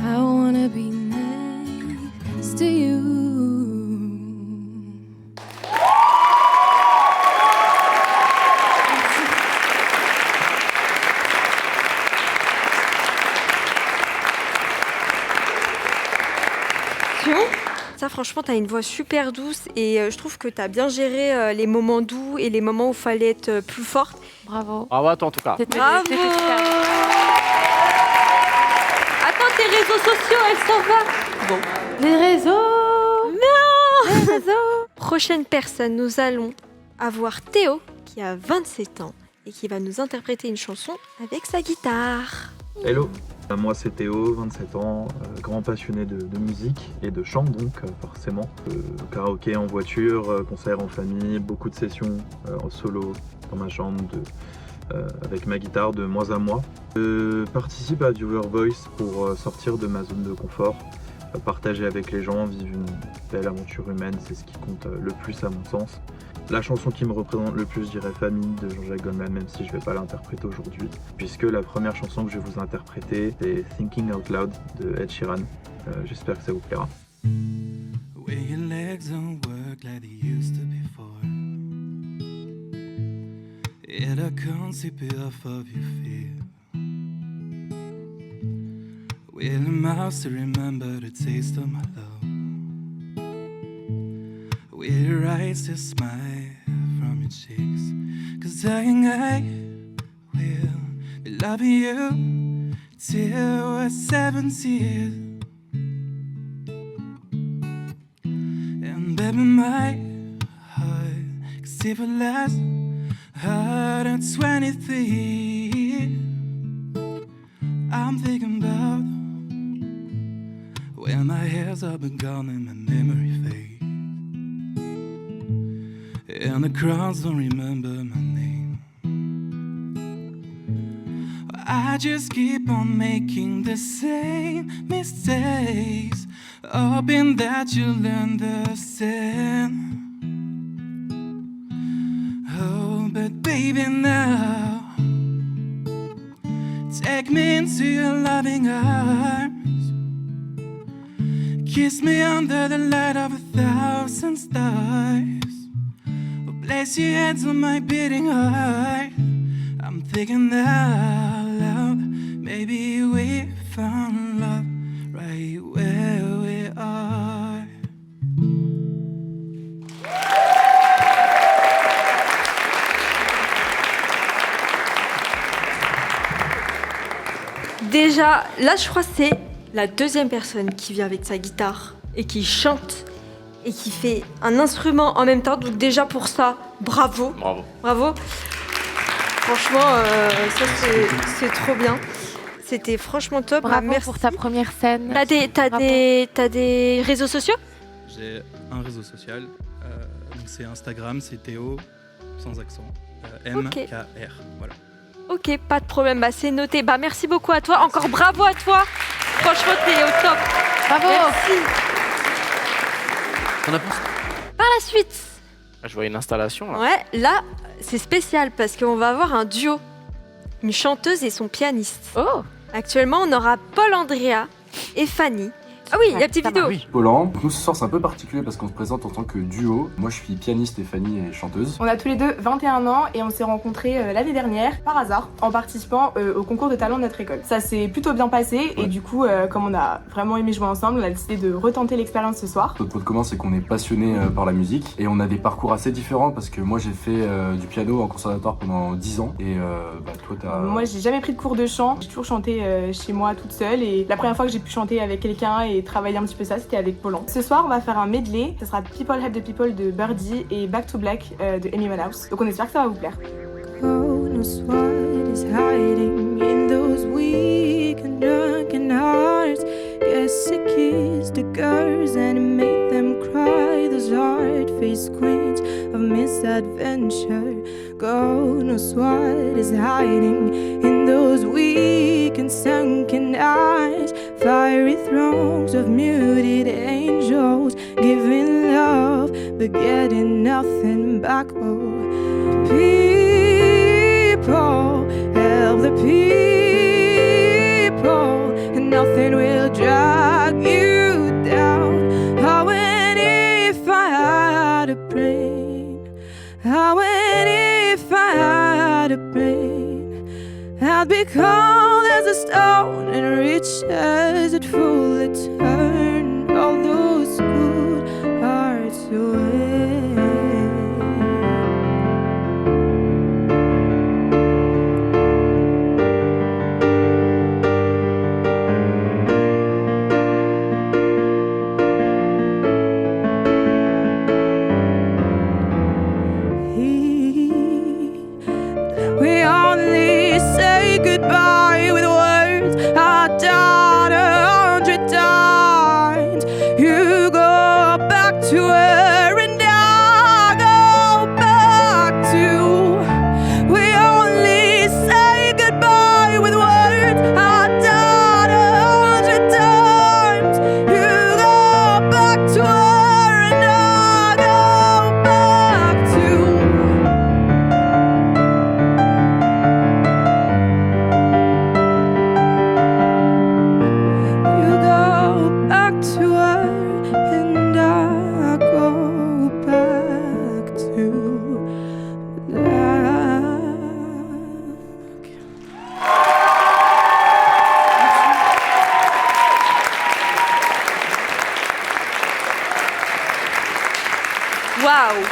I wanna be next to you. Ça, franchement, t'as une voix super douce et je trouve que t'as bien géré les moments doux et les moments où il fallait être plus forte. Bravo. Bravo à toi en tout cas. Bravo. Attends, tes réseaux sociaux, elle s'en va. Bon. Les réseaux. Non. Les réseaux. Prochaine personne, nous allons avoir Théo qui a 27 ans et qui va nous interpréter une chanson avec sa guitare. Hello, moi c'est Théo, 27 ans, grand passionné de musique et de chant donc forcément. Karaoké en voiture, concert en famille, beaucoup de sessions en solo dans ma chambre avec ma guitare de mois à mois. Je participe à Viewer Voice pour sortir de ma zone de confort, partager avec les gens, vivre une belle aventure humaine, c'est ce qui compte le plus à mon sens. La chanson qui me représente le plus, je dirais Famille de Jean-Jacques Goldman, même si je ne vais pas l'interpréter aujourd'hui, puisque la première chanson que je vais vous interpréter, c'est Thinking Out Loud de Ed Sheeran. J'espère que ça vous plaira. Where your legs don't work like they used to before. Yet I can't sweep it off of your fear. Where the mouth to remember the taste of my love. Where your eyes to smile from your cheeks. 'Cause I will be loving you till we're 70. And baby, my heart can see for less 123. I'm thinking about when my hair's up and gone and my memory fades, and the crowds don't remember my name. I just keep on making the same mistakes, hoping that you'll understand. Oh, but baby, now take me into your loving arms, kiss me under the light of 1,000 stars, oh, place your hands on my beating heart. I'm thinking out loud, maybe we found love right where we are. Déjà, là, je crois que c'est la deuxième personne qui vient avec sa guitare et qui chante et qui fait un instrument en même temps. Donc déjà pour ça, bravo. Bravo. Bravo. Franchement, ça c'est trop bien. C'était franchement top. Bravo Merci pour ta première scène. T'as des réseaux sociaux? J'ai un réseau social, donc c'est Instagram, c'est Théo, sans accent, M-K-R, voilà. Ok, pas de problème, bah, c'est noté. Bah, merci beaucoup à toi, encore bravo à toi. Franchement, t'es au top. Bravo. Merci. T'en as pensé? Par la suite, Je vois une installation là. ouais, là, c'est spécial parce qu'on va avoir un duo. Une chanteuse et son pianiste. Oh. Actuellement, on aura Paul Andrea et Fanny. Ah oui, la petite vidéo. Paulan, nous ce soir c'est un peu particulier parce qu'on se présente en tant que duo. Moi je suis pianiste et Fanny est chanteuse. On a tous les deux 21 ans et on s'est rencontrés l'année dernière par hasard en participant au concours de talent de notre école. Ça s'est plutôt bien passé et du coup comme on a vraiment aimé jouer ensemble, on a décidé de retenter l'expérience ce soir. Notre point commun c'est qu'on est passionné par la musique et on a des parcours assez différents parce que moi j'ai fait du piano en conservatoire pendant 10 ans et toi t'as... Moi j'ai jamais pris de cours de chant, j'ai toujours chanté chez moi toute seule et la première fois que j'ai pu chanter avec quelqu'un et travailler un petit peu ça, c'était avec Paulan. Ce soir, on va faire un medley. Ça sera People Help the People de Birdie et Back to Black de Amy Winehouse. Donc on espère que ça va vous plaire. Who knows what is hiding in those weak and drunken hearts? Guess it kissed the girls and it made them cry. Those hard-faced queens of misadventure. God knows what is hiding in those weak and sunken eyes. Fiery throngs of muted angels giving love but getting nothing back. Oh, people, help the people, and nothing will drag you down. Oh, and if I had a brain, oh, and if I had a brain, I'd be cold as a stone and rich as a fool to turn all those good hearts away. We only say goodbye with words. I died 100 times. You go back to her and I go back to. We only say goodbye with words. I died 100 times. You go back to her and I go back to. You go back to her and I go back to Waouh.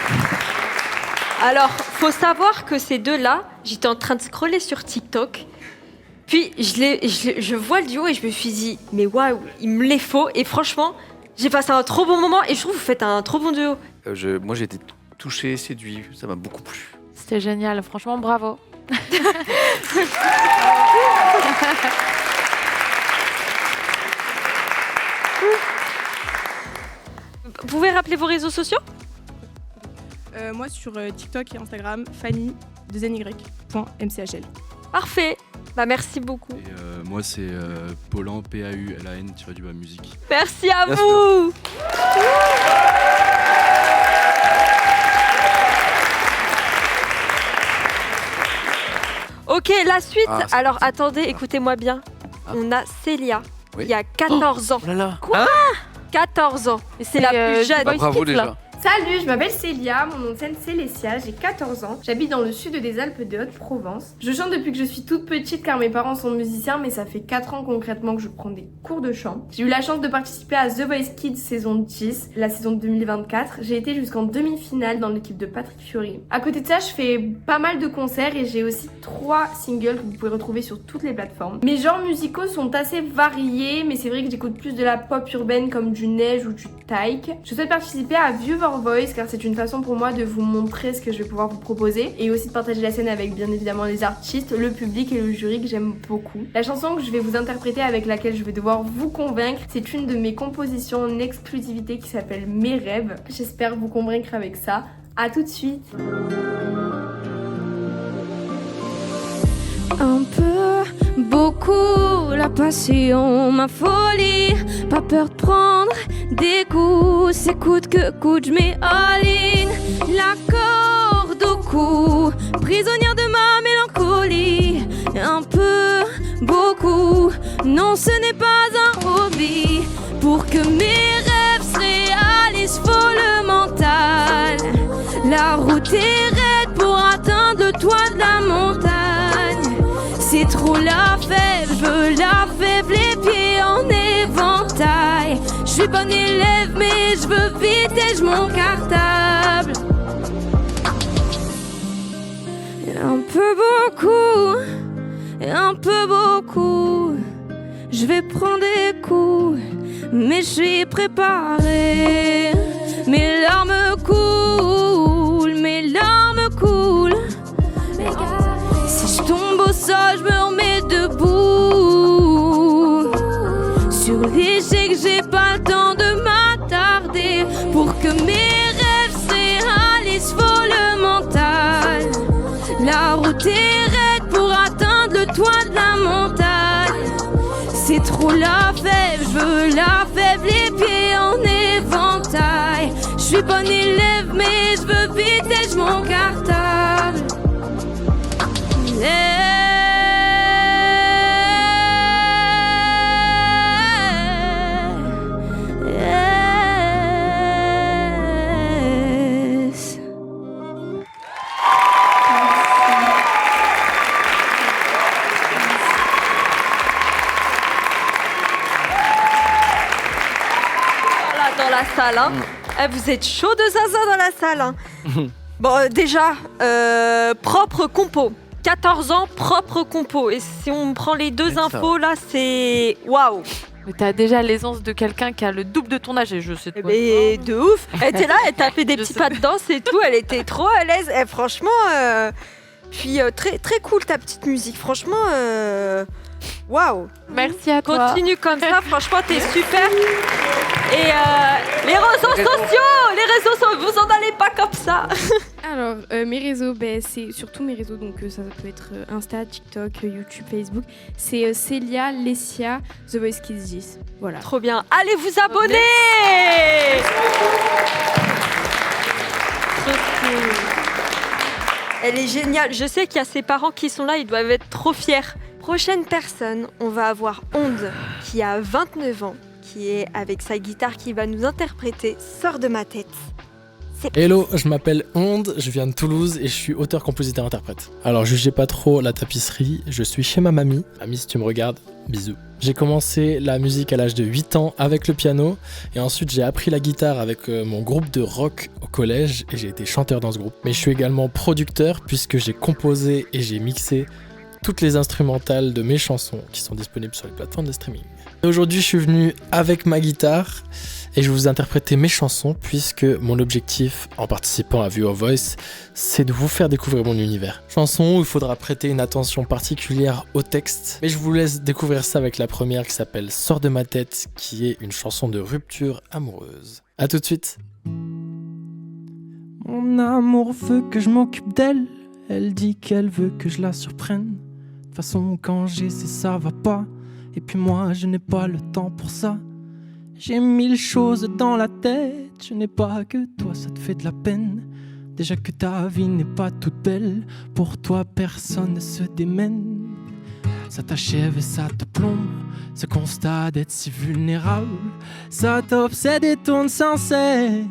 Alors, faut savoir que ces deux-là, j'étais en train de scroller sur TikTok. Puis je vois le duo et je me suis dit, mais waouh, il me les faut. Et franchement, j'ai passé un trop bon moment et je trouve que vous faites un trop bon duo. Moi j'ai été touché, séduit, ça m'a beaucoup plu. C'était génial, franchement bravo. Vous pouvez rappeler vos réseaux sociaux? Moi sur TikTok et Instagram, Fanny, 2ny.mchl. Parfait. Bah merci beaucoup. Et moi c'est Paulan, PAULAN-musique. Merci à vous. Ok, la suite. Alors attendez, écoutez-moi bien. On a Célia, il y a 14 ans. Oh là là. Quoi 14 ans. Et c'est la plus jeune. Bah, bravo déjà. Salut, je m'appelle Célia, mon nom de scène c'est Lessia, j'ai 14 ans, j'habite dans le sud des Alpes de Haute-Provence. Je chante depuis que je suis toute petite car mes parents sont musiciens, mais ça fait 4 ans concrètement que je prends des cours de chant. J'ai eu la chance de participer à The Voice Kids saison 10, la saison 2024. J'ai été jusqu'en demi-finale dans l'équipe de Patrick Fiori. À côté de ça, je fais pas mal de concerts et j'ai aussi 3 singles que vous pouvez retrouver sur toutes les plateformes. Mes genres musicaux sont assez variés, mais c'est vrai que j'écoute plus de la pop urbaine comme du Neige ou du Taïk. Je souhaite participer à View Your Voice car c'est une façon pour moi de vous montrer ce que je vais pouvoir vous proposer et aussi de partager la scène avec bien évidemment les artistes, le public et le jury que j'aime beaucoup. La chanson que je vais vous interpréter avec laquelle je vais devoir vous convaincre, c'est une de mes compositions en exclusivité qui s'appelle Mes rêves. J'espère vous convaincre avec ça. À tout de suite. Un peu, beaucoup, la passion, ma folie. Pas peur de prendre des coups, c'est coûte que coûte, je mets all-in. La corde au cou, prisonnière de ma mélancolie. Un peu, beaucoup, non ce n'est pas un hobby. Pour que mes rêves se réalisent, faut le mental. La route est raide pour atteindre le toit de la montagne. C'est trop la fève, je veux la fève, les pieds en éventail. Je suis bon élève mais je veux vite et je mon cartable. Un peu beaucoup, un peu beaucoup. Je vais prendre des coups, mais je suis préparée. Mes larmes coulent, mes larmes coulent. Si je tombe au sol, je me remets debout. Sur l'échec, j'ai pas le temps de m'attarder. Pour que mes rêves se réalisent, faut le mental. La route est raide pour atteindre le toit de la montagne. C'est trop la fève, je veux la fève, les pieds en éventail. Je suis bon élève, mais je veux vite et je mon cartable. Dans la salle, hein. Vous êtes chaud de zaza dans la salle. Hein. Bon, déjà, propre compo. 14 ans, propre compo. Et si on prend les deux infos, là, c'est waouh. Mais t'as déjà l'aisance de quelqu'un qui a le double de ton âge et je sais pas. Mais de ouf. Elle était là, elle t'a fait des petits pas de danse et tout. Elle était trop à l'aise. Et franchement, puis très, très cool ta petite musique. Franchement, waouh. Merci à toi. Continue comme ça. Franchement, t'es super. Et les réseaux sociaux, vous en allez pas comme ça. Alors, mes réseaux, c'est surtout mes réseaux, donc ça peut être Insta, TikTok, YouTube, Facebook. C'est Célia, Lessia, The Voice Kids 10. Voilà. Trop bien. Allez vous abonner. Elle est géniale. Je sais qu'il y a ses parents qui sont là, ils doivent être trop fiers. Prochaine personne, on va avoir Onde, qui a 29 ans, qui est avec sa guitare, qui va nous interpréter Sors de ma tête. Hello, je m'appelle Onde, je viens de Toulouse et je suis auteur, compositeur, interprète. Alors jugez pas trop la tapisserie, je suis chez ma mamie. Mamie, si tu me regardes, bisous. J'ai commencé la musique à l'âge de 8 ans avec le piano et ensuite j'ai appris la guitare avec mon groupe de rock au collège et j'ai été chanteur dans ce groupe. Mais je suis également producteur puisque j'ai composé et j'ai mixé toutes les instrumentales de mes chansons qui sont disponibles sur les plateformes de streaming. Et aujourd'hui, je suis venu avec ma guitare et je vais vous interpréter mes chansons puisque mon objectif en participant à View Your Voice, c'est de vous faire découvrir mon univers. Chanson où il faudra prêter une attention particulière au texte, mais je vous laisse découvrir ça avec la première qui s'appelle Sors de ma tête, qui est une chanson de rupture amoureuse. À tout de suite. Mon amour veut que je m'occupe d'elle, elle dit qu'elle veut que je la surprenne. toute façon, quand j'essaie, ça va pas. Et puis moi, je n'ai pas le temps pour ça. J'ai 1000 choses dans la tête. Je n'ai pas que toi, ça te fait de la peine. Déjà que ta vie n'est pas toute belle. Pour toi, personne ne se démène. Ça t'achève et ça te plombe. Ce constat d'être si vulnérable, ça t'obsède et tourne sans cesse.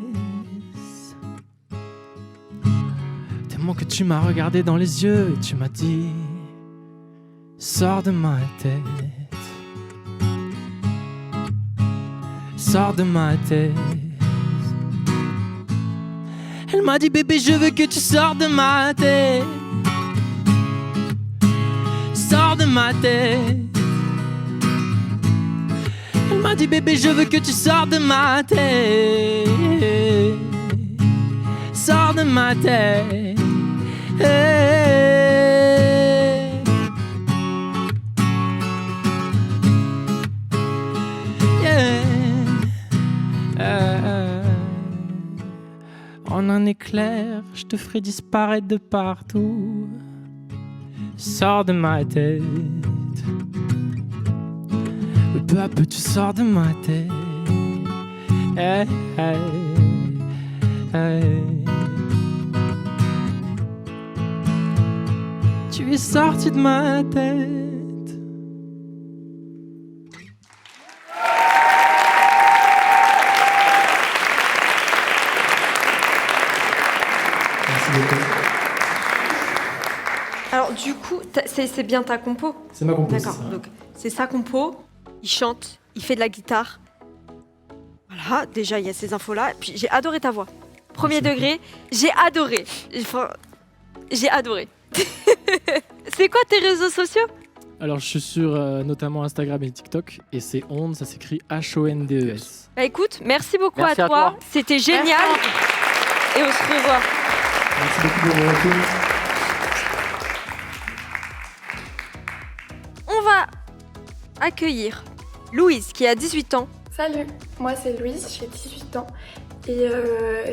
Tellement que tu m'as regardé dans les yeux et tu m'as dit: sors de ma tête, sors de ma tête. Elle m'a dit: bébé, je veux que tu sors de ma tête, sors de ma tête. Elle m'a dit: bébé, je veux que tu sors de ma tête, sors de ma tête. En un éclair, je te ferai disparaître de partout. Sors de ma tête. Peu à peu tu sors de ma tête. Hey, hey, hey. Tu es sorti de ma tête. Alors du coup, c'est bien ta compo? C'est ma compo. D'accord, donc c'est sa compo, il chante, il fait de la guitare. Voilà, déjà il y a ces infos-là. Puis j'ai adoré ta voix. Premier degré, j'ai adoré. Enfin, j'ai adoré. C'est quoi tes réseaux sociaux? Alors je suis sur notamment Instagram et TikTok et c'est Ondes, ça s'écrit H-O-N-D-E-S. Bah écoute, merci beaucoup Merci à à toi. toi. C'était génial. Et on se revoit. Merci beaucoup pour votre retour. On va accueillir Louise qui a 18 ans. Salut, moi c'est Louise, j'ai 18 ans et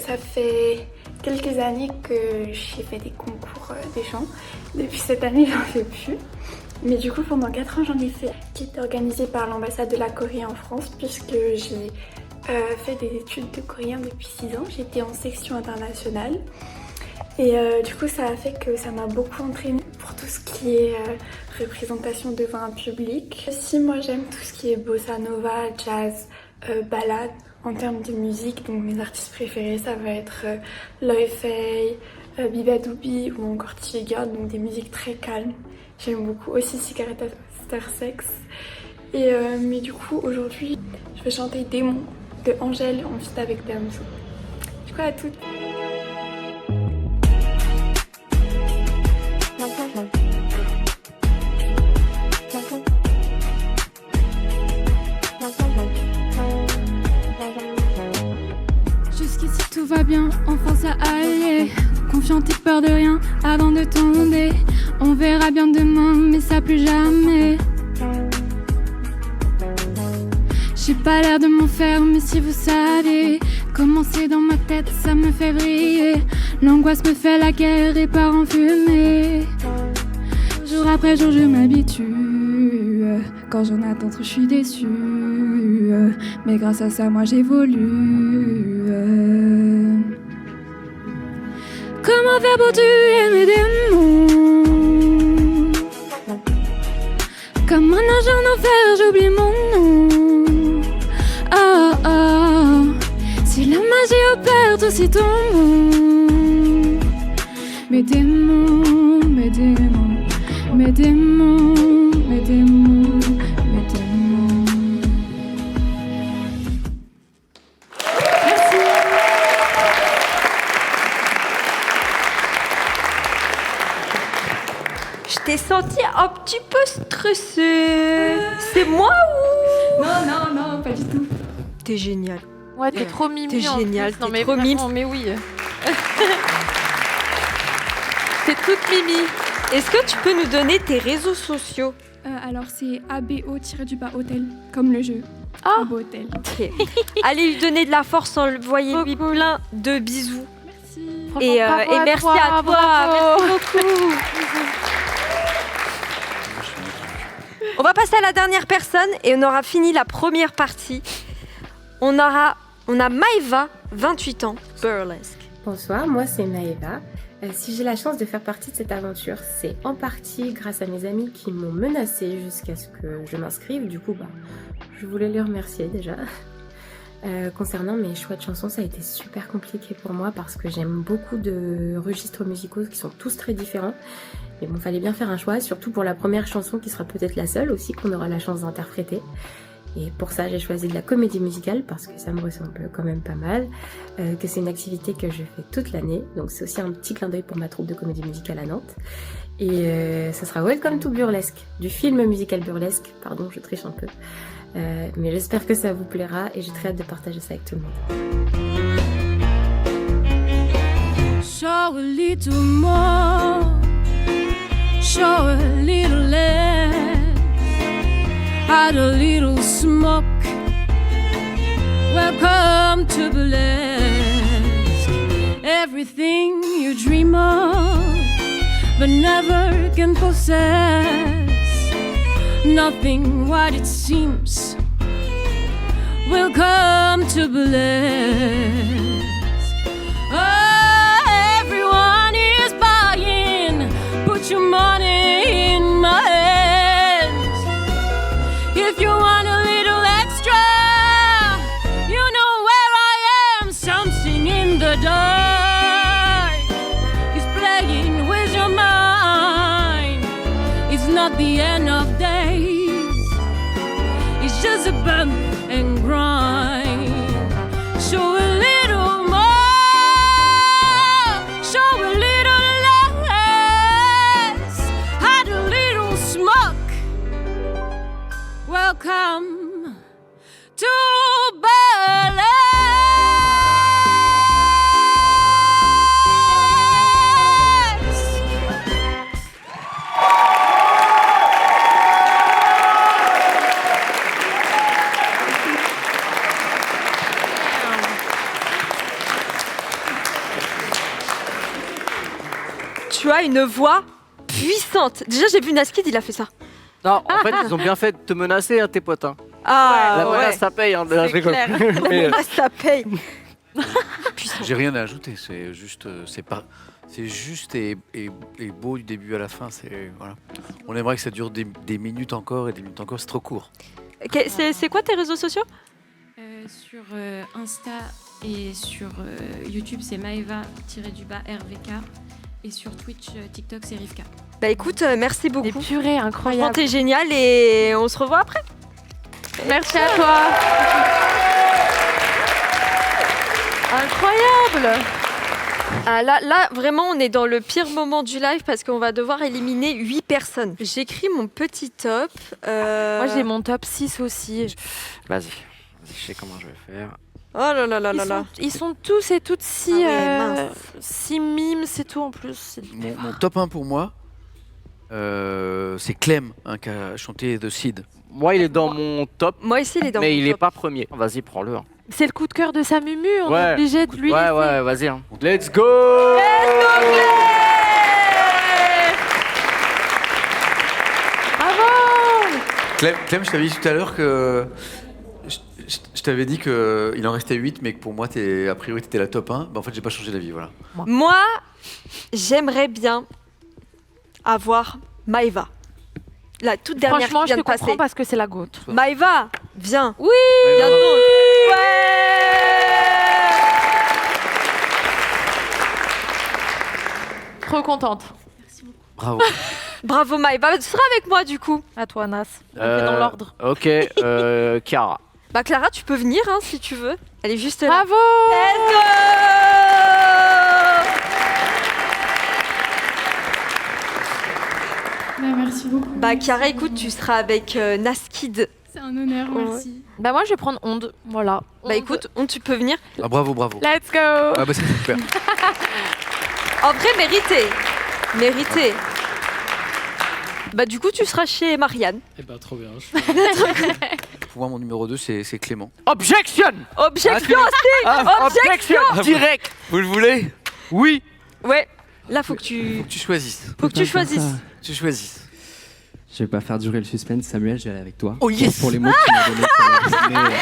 ça fait quelques années que j'ai fait des concours de chant. Depuis cette année, j'en fais plus. Mais du coup, pendant 4 ans, j'en ai fait, qui était organisé par l'ambassade de la Corée en France, puisque j'ai fait des études de coréen depuis 6 ans. J'étais en section internationale. Et du coup, ça a fait que ça m'a beaucoup entraînée pour tout ce qui est représentation devant un public. Aussi, moi, j'aime tout ce qui est bossa nova, jazz, ballade. En termes de musique, donc mes artistes préférés, ça va être Loi Fei, Bibadoubi ou encore Tiga, donc des musiques très calmes. J'aime beaucoup aussi Cigarette After Sex. Et mais du coup, aujourd'hui, je vais chanter Démon de Angèle en feat avec Damso. Du coup, à toutes. Jusqu'ici tout va bien, enfin ça allait. Confiante et peur de rien avant de tomber. On verra bien demain, mais ça plus jamais. J'ai pas l'air de m'en faire, mais si vous savez comment c'est dans ma tête, ça me fait vriller. L'angoisse me fait la guerre et part en fumée. Jour après jour, je m'habitue. Quand j'en attends trop, je suis déçue. Mais grâce à ça, moi j'évolue. Comment faire pour tuer mes démons? Comme un ange en enfer, j'oublie mon nom. Oh oh, si la magie opère, tout s'y tombe. Mes démons, mes démons, mes démons, mes démons, mes démons. Merci. Je t'ai senti un petit peu stressée. C'est moi ou... Non, non, non, pas du tout. T'es génial. Ouais, t'es trop mimi. T'es en génial, plus. Non, t'es mais trop vraiment, mime. mais oui. T'es toute mimi. Est-ce que tu peux nous donner tes réseaux sociaux? Alors c'est ABO-hôtel, comme le jeu. Ah. Abo Hôtel. Ok. Allez lui donner de la force, envoyez-lui plein de bisous. Merci. Et merci à toi. bravo. Merci beaucoup. On va passer à la dernière personne et on aura fini la première partie. On a Maëva, 28 ans, burlesque. Bonsoir, moi c'est Maëva. Si j'ai la chance de faire partie de cette aventure, c'est en partie grâce à mes amis qui m'ont menacée jusqu'à ce que je m'inscrive. Du coup, je voulais les remercier déjà. Concernant mes choix de chansons, ça a été super compliqué pour moi parce que j'aime beaucoup de registres musicaux qui sont tous très différents. Mais bon, fallait bien faire un choix, surtout pour la première chanson qui sera peut-être la seule aussi qu'on aura la chance d'interpréter. Et pour ça, j'ai choisi de la comédie musicale parce que ça me ressemble quand même pas mal, que c'est une activité que je fais toute l'année. Donc c'est aussi un petit clin d'œil pour ma troupe de comédie musicale à Nantes. Et ça sera Welcome to Burlesque, du film musical Burlesque. Pardon, je triche un peu. Mais j'espère que ça vous plaira et j'ai très hâte de partager ça avec tout le monde. Show a little more, show a little less, add a little smoke. Welcome to Burlesque. Everything you dream of, but never can possess. Nothing what it seems. Welcome to Burlesque. Oh, everyone is buying. Put your money in my hands. If you want a little extra, you know where I am. Something in the dark is playing with your mind. It's not the end of days, it's just a bump and grind. Show a little more, show a little less, add a little smoke. Welcome to Burlesque. Tu as une voix puissante. Déjà, j'ai vu Naskid, il a fait ça. Non, en fait, ils ont bien fait de te menacer, tes potes. Hein. Ah, la menace, ça paye. Hein, je rigole. La menace, ça paye. J'ai rien à ajouter, c'est juste, c'est juste et beau du début à la fin. Voilà. On aimerait que ça dure des minutes encore et des minutes encore, c'est trop court. C'est quoi tes réseaux sociaux? Sur Insta et sur YouTube, c'est Maëva-RVK. Et sur Twitch, TikTok, c'est Rivka. Bah écoute, merci beaucoup. Et purée, incroyable. T'es génial et on se revoit après. Merci à toi. Incroyable. Ah, là, vraiment, on est dans le pire moment du live parce qu'on va devoir éliminer 8 personnes. J'écris mon petit top. Moi, j'ai mon top 6 aussi. Vas-y, je sais comment je vais faire. Oh là là là là là. Ils sont tous et toutes si mimes, c'est tout en plus. Mon top 1 pour moi, c'est Clem qui a chanté The Seed. Moi, il est dans mon top. Moi aussi, il est dans mon top. Mais il est pas premier. Vas-y, prends-le. Hein. C'est le coup de cœur de sa mumu, on est obligé de lui laisser. Ouais, vas-y. Hein. Let's go. Bravo. Clem, je t'avais dit tout à l'heure que... Je t'avais dit qu'il en restait 8, mais que pour moi, a priori, t'étais la top 1. Bah, en fait, j'ai pas changé d'avis, voilà. Moi, j'aimerais bien avoir Maëva. La toute dernière Franchement, qui vient je de te passer. comprends parce que c'est la goutte. Maëva, viens. Oui. Viens donc. Trop contente. Bravo. Bravo Maëva, tu seras avec moi du coup. À toi Nas. On fait dans l'ordre. Ok, Chiara. Bah Clara, tu peux venir hein, si tu veux. Elle est juste là. Bravo. Let's go. Merci beaucoup. Bah Chiara, écoute, tu seras avec Naskid. C'est un honneur, merci. Bah moi je vais prendre Onde, voilà. Bah écoute, Onde, tu peux venir. Ah, bravo. Let's go. Ah bah c'est super. En vrai, mérité. Bah du coup, tu seras chez Marianne. Eh bah trop bien. Pour moi, mon numéro 2, c'est Clément. Objection. Objection Objection direct. Vous le voulez? Oui. Ouais, là faut que tu choisisses. Faut que tu choisisses. Tu choisisses. Je vais pas faire durer le suspense. Samuel, je vais aller avec toi. Oh yes. Pour les mots que tu m'as donnés pour la résumé.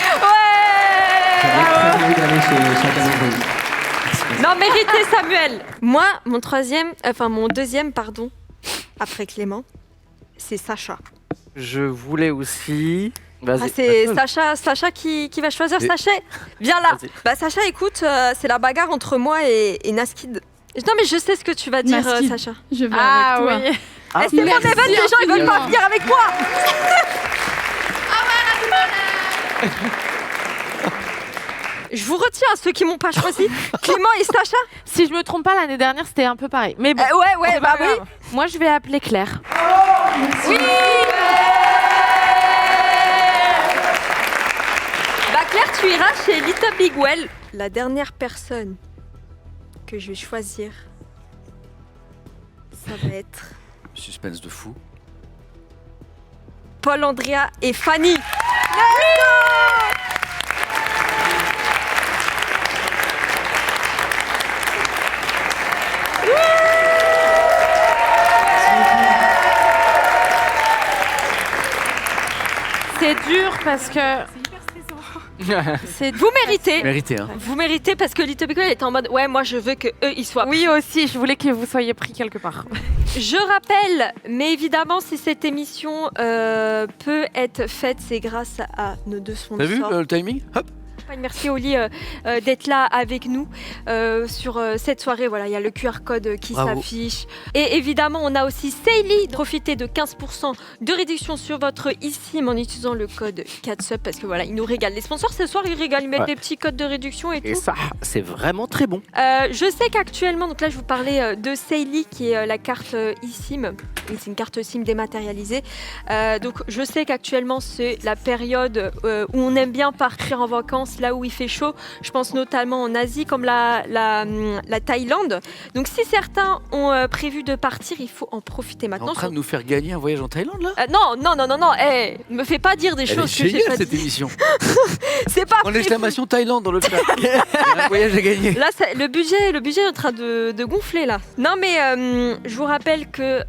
J'avais très envie d'aller chez chacun d'entre vous. Non, mérité Samuel. Moi, mon deuxième, après Clément, c'est Sacha. Je voulais aussi. Vas-y. Ah, c'est Sacha qui va choisir. Sacha, viens là. Bah Sacha, écoute, c'est la bagarre entre moi et Naskid. Non mais je sais ce que tu vas dire, Naskid, Sacha. je vais avec toi. Oui. C'est mon événement, les gens ils veulent pas venir avec moi. Je vous retiens ceux qui m'ont pas choisi. Clément et Sacha. Si je me trompe pas, l'année dernière, c'était un peu pareil. Mais bon, ouais, bah oui. Moi, je vais appeler Claire. Oui. Bah Claire, tu iras chez Little Big Well. La dernière personne que je vais choisir, ça va être Suspense de fou. Paul, Andrea et Fanny. C'est dur parce que... Vous méritez. Méritez, hein. Vous méritez parce que Little Big Well était en mode ouais, moi je veux que eux ils soient. Oui aussi, je voulais que vous soyez pris quelque part. Je rappelle, mais évidemment si cette émission peut être faite, c'est grâce à nos deux sponsors. T'as vu le timing? Hop. Merci Oli d'être là avec nous sur cette soirée. Voilà, il y a le QR code qui s'affiche. Et évidemment, on a aussi Seili. Profitez de 15% de réduction sur votre eSIM en utilisant le code CATSUP parce que voilà, ils nous régalent. Les sponsors ce soir, ils régalent, ils mettent des petits codes de réduction et tout. Et ça, c'est vraiment très bon. Je sais qu'actuellement, donc là, je vous parlais de Seili qui est la carte eSIM. C'est une carte SIM dématérialisée. Donc, je sais qu'actuellement, c'est la période où on aime bien partir en vacances. Là où il fait chaud, je pense notamment en Asie comme la Thaïlande. Donc si certains ont prévu de partir, il faut en profiter maintenant. T'es en train de nous faire gagner un voyage en Thaïlande là? Non, me fais pas dire des choses que j'ai pas cette dit. émission. C'est pas en exclamation Thaïlande dans le chat. Il y a un voyage à gagner. Là, le budget est en train de gonfler là. Non mais je vous rappelle que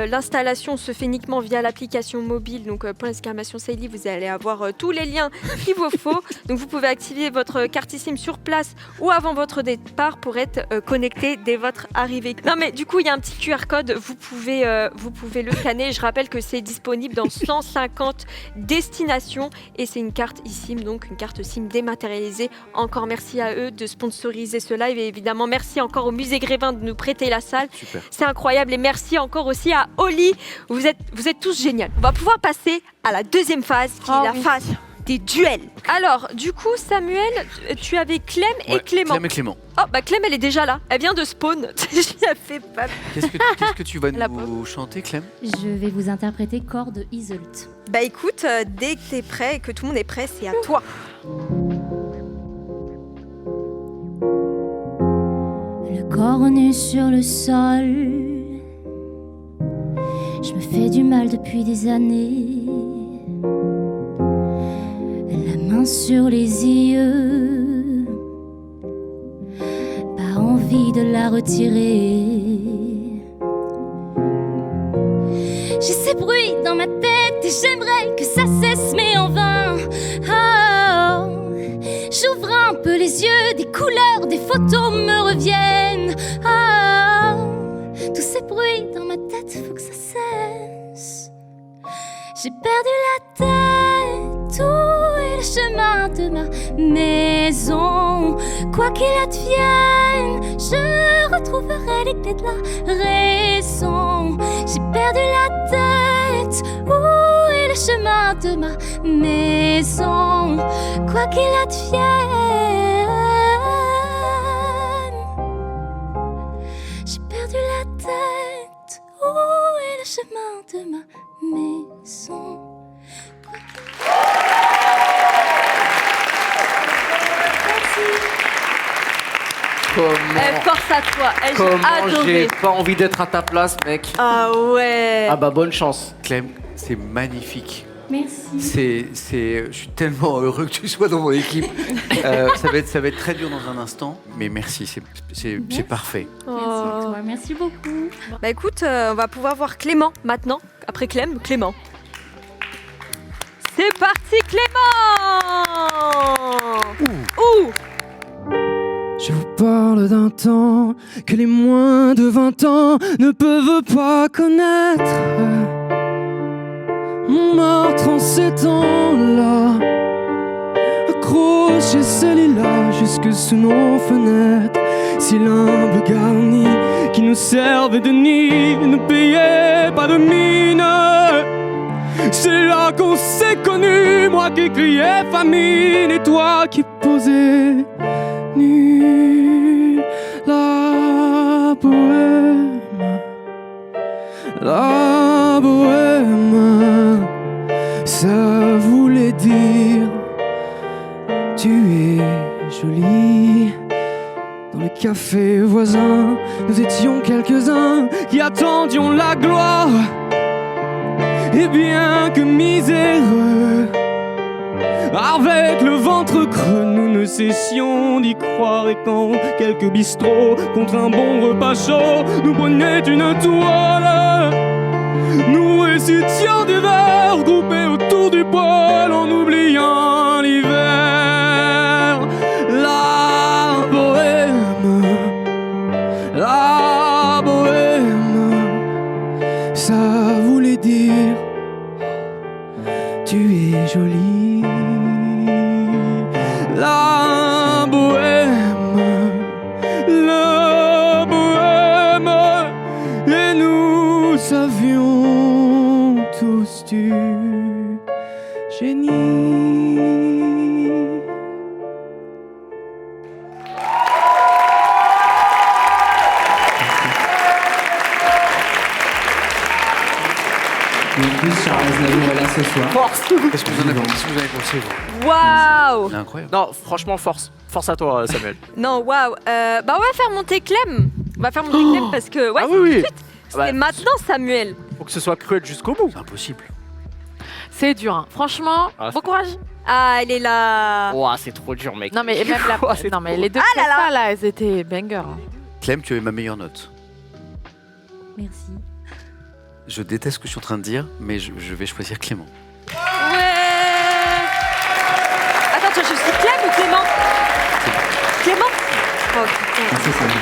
l'installation se fait uniquement via l'application mobile. Donc pour l'exclamation Seili, vous allez avoir tous les liens qu'il vous faut. Donc vous pouvez activer votre carte eSIM sur place ou avant votre départ pour être connecté dès votre arrivée. Non mais du coup il y a un petit QR code, vous pouvez le scanner. Je rappelle que c'est disponible dans 150 destinations et c'est une carte eSIM, donc une carte SIM dématérialisée. Encore merci à eux de sponsoriser ce live et évidemment merci encore au Musée Grévin de nous prêter la salle. Super. C'est incroyable et merci encore aussi à Oli. Vous êtes tous géniaux. On va pouvoir passer à la deuxième phase qui est la phase des duels. Alors, du coup, Samuel, tu avais Clem et Clément. Clem et Clément. Oh, bah Clem, elle est déjà là. Elle vient de spawn. J'y ai fait pas. Qu'est-ce que tu vas nous chanter, Clem? Je vais vous interpréter Corps de Isolute. Bah écoute, dès que t'es prêt et que tout le monde est prêt, c'est à toi. Le corps nu sur le sol, je me fais du mal depuis des années. La main sur les yeux, pas envie de la retirer. J'ai ces bruits dans ma tête et j'aimerais que ça cesse mais en vain. Oh, j'ouvre un peu les yeux, des couleurs, des photos me reviennent. Oh, tous ces bruits dans ma tête, faut que ça cesse. J'ai perdu la tête, où est le chemin de ma maison? Quoi qu'il advienne, je retrouverai les clés de la raison. J'ai perdu la tête, où est le chemin de ma maison? Quoi qu'il advienne, j'ai perdu la tête, où est le chemin de ma maison? Force à toi. J'ai Comment adoré. j'ai pas envie d'être à ta place, mec. Ah ouais. Ah bah bonne chance. Clem, c'est magnifique. Merci. Je suis tellement heureux que tu sois dans mon équipe. Ça va être très dur dans un instant, mais merci, c'est parfait. Oh. toi. Merci beaucoup. Bah écoute, on va pouvoir voir Clément maintenant. Après Clément. C'est parti Clément. Ouh. Je vous parle d'un temps que les moins de 20 ans ne peuvent pas connaître. Montmartre en ces temps-là, accroché ce lilas jusque sous nos fenêtres. Si l'humble garni qui nous servait de nid ne payait pas de mine, c'est là qu'on s'est connus, moi qui criais famine et toi qui posais nu. La bohème, ça voulait dire tu es jolie. Dans le café voisin, nous étions quelques-uns qui attendions la gloire. Et bien que miséreux, avec le ventre creux, nous ne cessions d'y croire. Et quand quelques bistrots, contre un bon repas chaud, nous prenaient une toile, nous récitions des vers groupés autour du poêle en oubliant l'hiver. La bohème, ça voulait dire tu es jolie. La bohème, et nous savions tous du génie. Et en plus, Charles Aznavour est là ce soir. Force. Qu'est-ce que vous en avez pensé, vous? Waouh. C'est incroyable. Non, franchement, force à toi, Samuel. Non, waouh. Bah on va faire monter Clem. Parce que Ah oui, oui. c'est Bah, maintenant Samuel. Faut que ce soit cruel jusqu'au bout. C'est impossible. C'est dur, hein. Franchement, Ah, bon courage. Ah, elle est là. Ouah, c'est trop dur, mec. Non, mais et même Ouah, c'est non, mais trop- les deux Ah là là. prestats, là, elles étaient banger. hein. Clem, tu as eu ma meilleure note. Merci. Je déteste ce que je suis en train de dire, mais je vais choisir Clément. Ouais. Attends, tu as choisi Clem ou Clément? Clément. Oh putain. Merci, Samuel.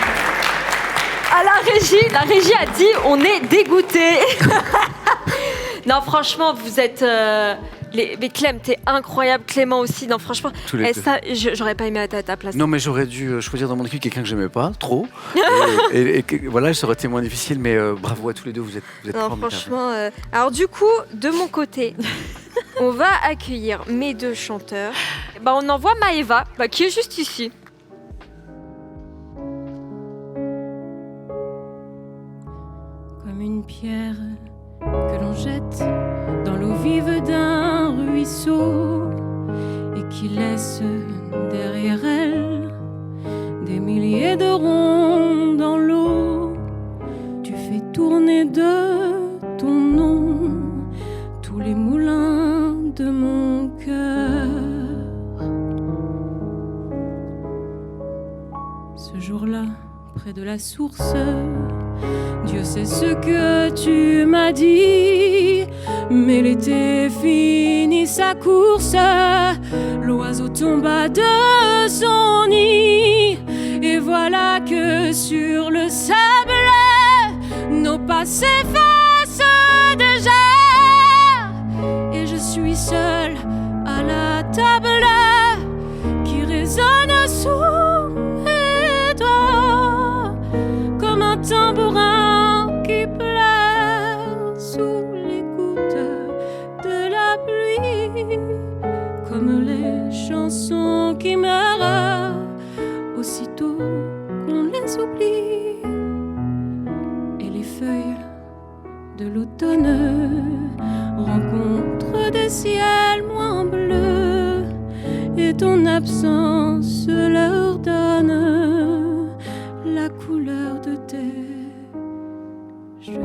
Ah, la régie a dit on est dégoûté. Non, franchement, vous êtes. Mais Clem, t'es incroyable. Clément aussi. Non, franchement. Tous les deux. Ça, j'aurais pas aimé être à ta place. Non, mais j'aurais dû choisir dans mon équipe quelqu'un que j'aimais pas trop. Voilà, ça aurait été moins difficile, mais bravo à tous les deux, vous êtes Non, formidables. franchement. Alors, du coup, de mon côté, on va accueillir mes deux chanteurs. Bah, on envoie Maëva, qui est juste ici. Comme une pierre que l'on jette dans l'eau vive d'un ruisseau et qui laisse derrière elle des milliers de ronds dans l'eau. Tu fais tourner de ton nom tous les moulins de mon cœur. Ce jour-là, près de la source, Dieu sait ce que tu m'as dit, mais l'été finit sa course, l'oiseau tomba de son nid, et voilà que sur le sable, nos pas s'effacent déjà, et je suis seule à la table qui résonne sous mes doigts comme un tambourin qui pleure sous les gouttes de la pluie, comme les chansons qui meurent aussitôt qu'on les oublie, et les feuilles de l'automne rencontrent des ciels moins bleus, et ton absence leur donne la couleur de tes cheveux.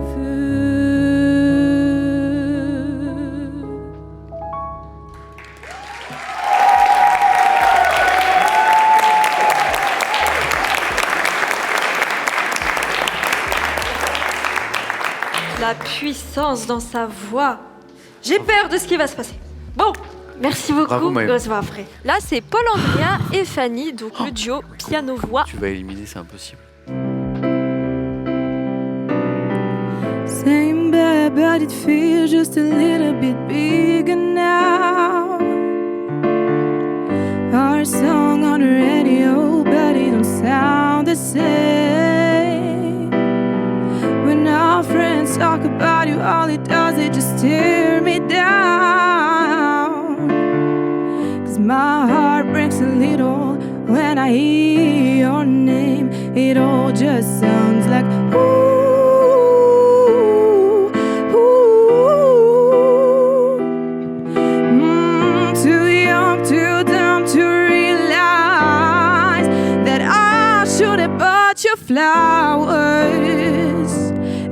la puissance dans sa voix. J'ai peur de ce qui va se passer. Bon, merci beaucoup. Bravo, Maëva. Ça va après. Là, c'est Paul Andrea et Fanny, donc le duo piano-voix. Tu vas éliminer, c'est impossible. Same bed, but it feels just a little bit bigger now. Our song on the radio, but it don't sound the same. When our friends talk about you, all it does is just tear me down. 'Cause my heart breaks a little when I hear your name. It all just sounds like ooh. Too young, too dumb to realize that I should have bought you flowers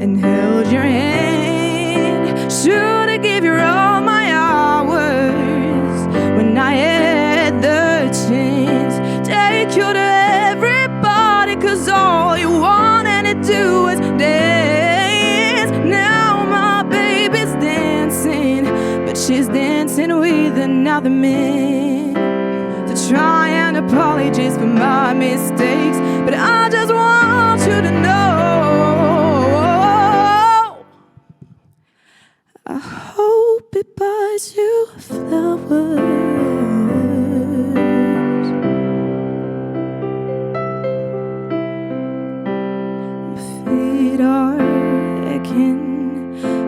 and held your hand. Should have give you all my hours when I had the chance. Take you to everybody, 'cause all you wanted to do was dance. Now my baby's dancing, but she's dancing with another man. To try and apologize for my mistakes, but I just want you to know I hope it buys you flowers. My feet are aching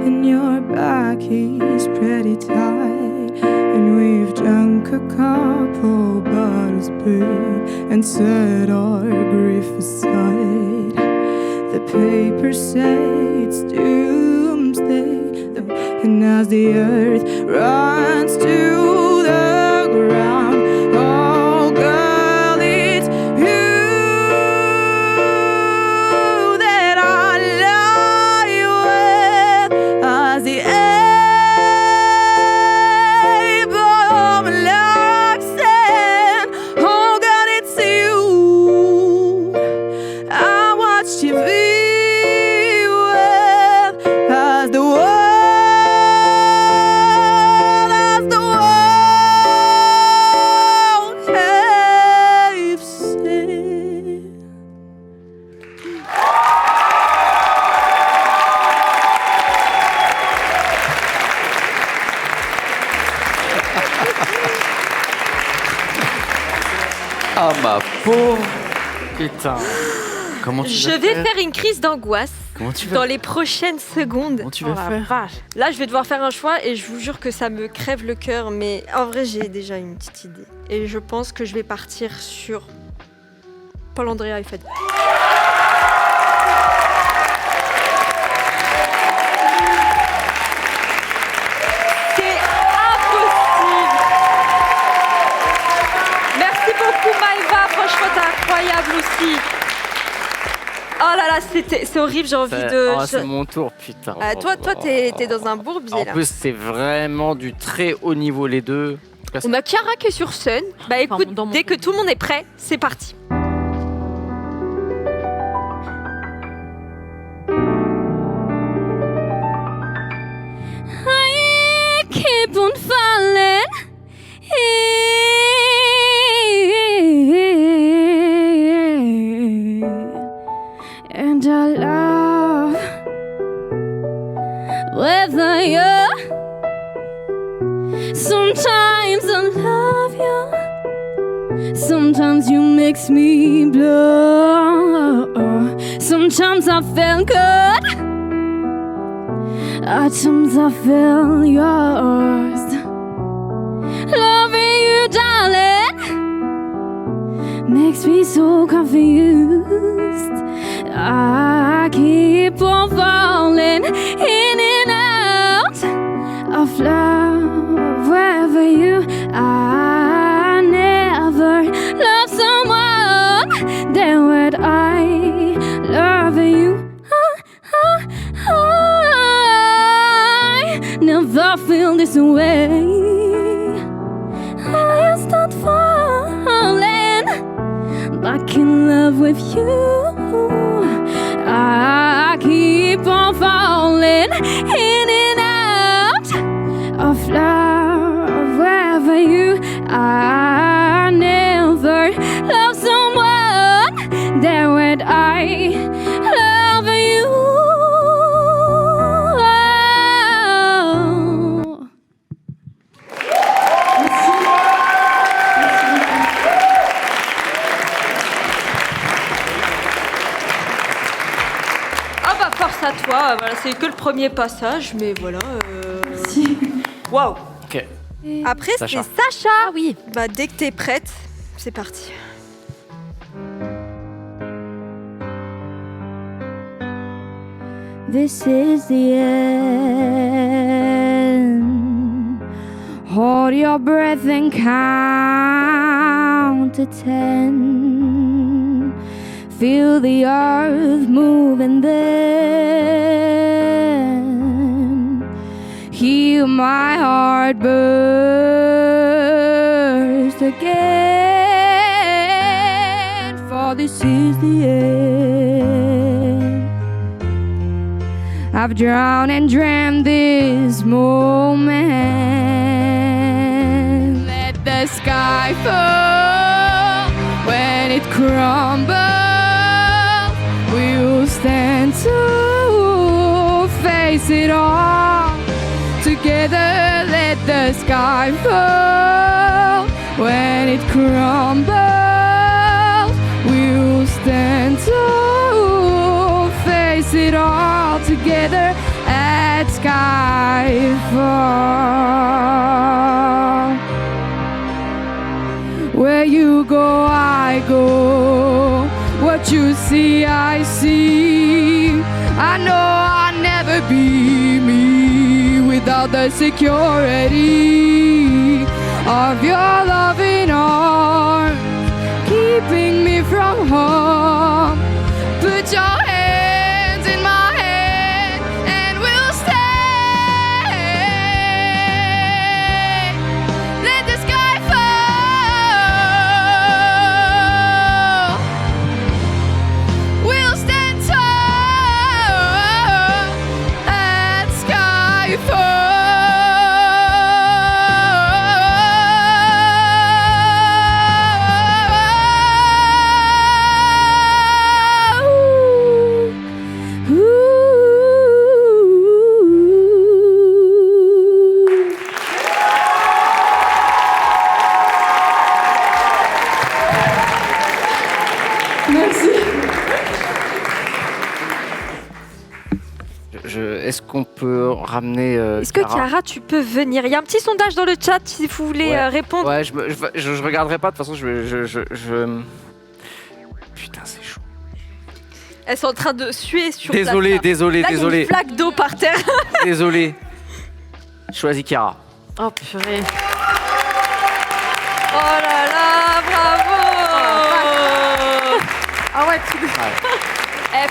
and your back is pretty tight, and we've drunk a couple bottles, babe, and set our grief aside. The papers say it's doomsday, and as the earth runs to the ground, oh girl, it's you that I lie with as the able oxen. Oh God, it's you I watch TV with as the world caves in. Ah ma pauvre. Putain. Comment tu Je vas vais faire faire une crise d'angoisse Comment tu vas dans les prochaines secondes. Comment tu vas faire Vache. Là, je vais devoir faire un choix et je vous jure que ça me crève le cœur, mais en vrai, j'ai déjà une petite idée. Et je pense que je vais partir sur Paul Andrea et Fanny. C'est impossible. Merci beaucoup, Maëva. Franchement, t'es incroyable aussi. Oh là là, c'est horrible, j'ai envie de... C'est mon tour, putain. Toi, t'es dans un bourbier, En là. plus, c'est vraiment du très haut niveau, les deux. On a Chiara qui est sur scène. Bah écoute, dès que tout le monde est prêt, c'est parti. I keep on falling. And I love whether you. Sometimes I love you. Sometimes you makes me blow. Sometimes I feel good. At times I feel yours. Loving you, darling, makes me so confused. I keep on falling in and out of love wherever you. I never love someone than what I love you. I never feel this way. I start falling back in love with you. I keep on falling I never loved someone that would I love you. Ah bah force à toi, voilà, c'est que le premier passage, mais voilà. Merci. Waouh. Ok. Après c'est Sacha. Sacha. Ah oui. Bah dès que t'es prête, c'est parti. This is the end. Hold your breath and count to 10. Feel the earth move and then hear my heart burst again. For this is the end. I've drowned and dreamt this moment. Let the sky fall when it crumbles. We'll stand to face it all together. Let the sky fall when it crumbles. We'll stand to face it all together at skyfall. Where you go, I go. What you see, I see. I know I'll never be me without the security of your loving arms, keeping me from harm. Put your hands in my hand and we'll stay. Let the sky fall. We'll stand tall at skyfall. Est-ce qu'on peut ramener Est-ce que Chiara, tu peux venir? Il y a un petit sondage dans le chat si vous voulez répondre. Ouais, je regarderai pas, de toute façon, Putain, c'est chaud. Elles sont en train de suer sur Désolé, place, là. désolé, Là, il y a désolé. une flaque d'eau par terre. Désolé. Je choisis Chiara. Oh purée. Oh là là, bravo. Ah ouais,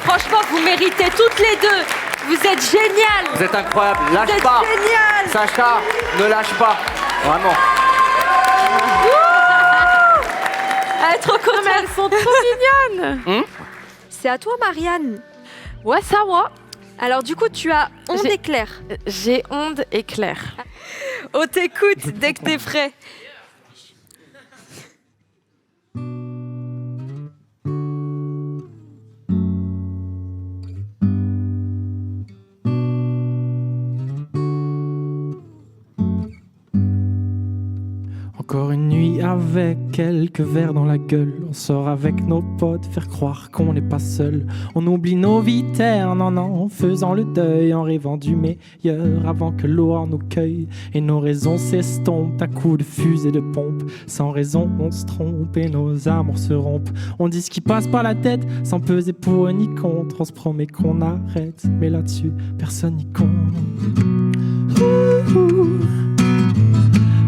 franchement, vous méritez toutes les deux. Vous êtes géniales. Vous êtes incroyable. Lâche Vous êtes pas. géniales. Sacha, ne lâche pas. Vraiment. Elle est trop contente. Mais elles sont trop mignonnes. C'est à toi, Marianne. Ouais, c'est à moi. Alors du coup, tu as onde éclair. J'ai onde éclair. On t'écoute dès que t'es prêt. Encore une nuit avec quelques verres dans la gueule. On sort avec nos potes, faire croire qu'on n'est pas seul. On oublie nos vies ternes en faisant le deuil, en rêvant du meilleur avant que l'or nous cueille. Et nos raisons s'estompent à coups de fusée de pompe. Sans raison on se trompe et nos amours se rompent. On dit ce qui passe par la tête sans peser pour ni contre. On se promet qu'on arrête, mais là-dessus personne n'y compte.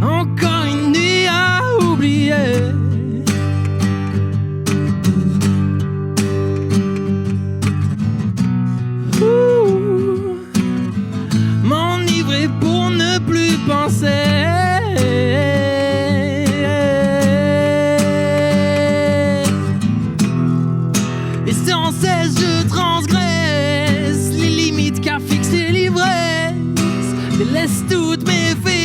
Encore une nuit à oublier. M'enivrer pour ne plus penser. Et sans cesse je transgresse les limites qu'a fixé l'ivresse. Délaisse toutes mes faits.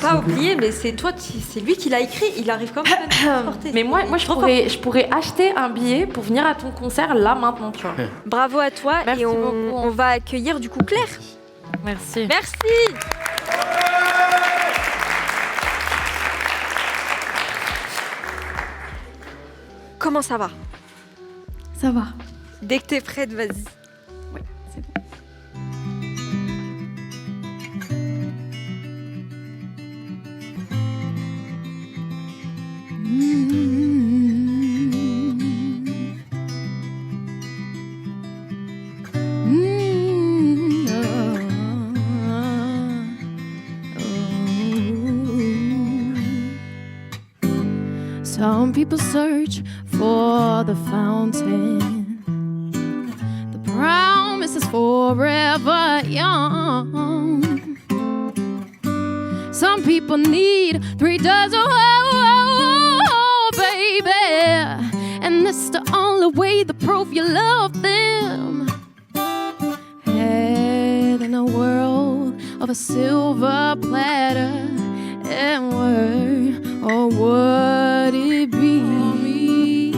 pas oublier, mais c'est lui qui l'a écrit. Il arrive quand même à te transporter. Mais moi je pourrais acheter un billet pour venir à ton concert là maintenant, tu vois. Bravo à toi. Merci et beaucoup. on va accueillir du coup Claire. Merci. Merci. Comment ça va? Ça va. Dès que t'es prête, vas-y. Ouais, c'est bon. Some people search for the fountain. The promise is forever young. Some people need 3 dozen, baby. And that's the only way to prove you love them. Head in a world of a silver platter. And where or would it be?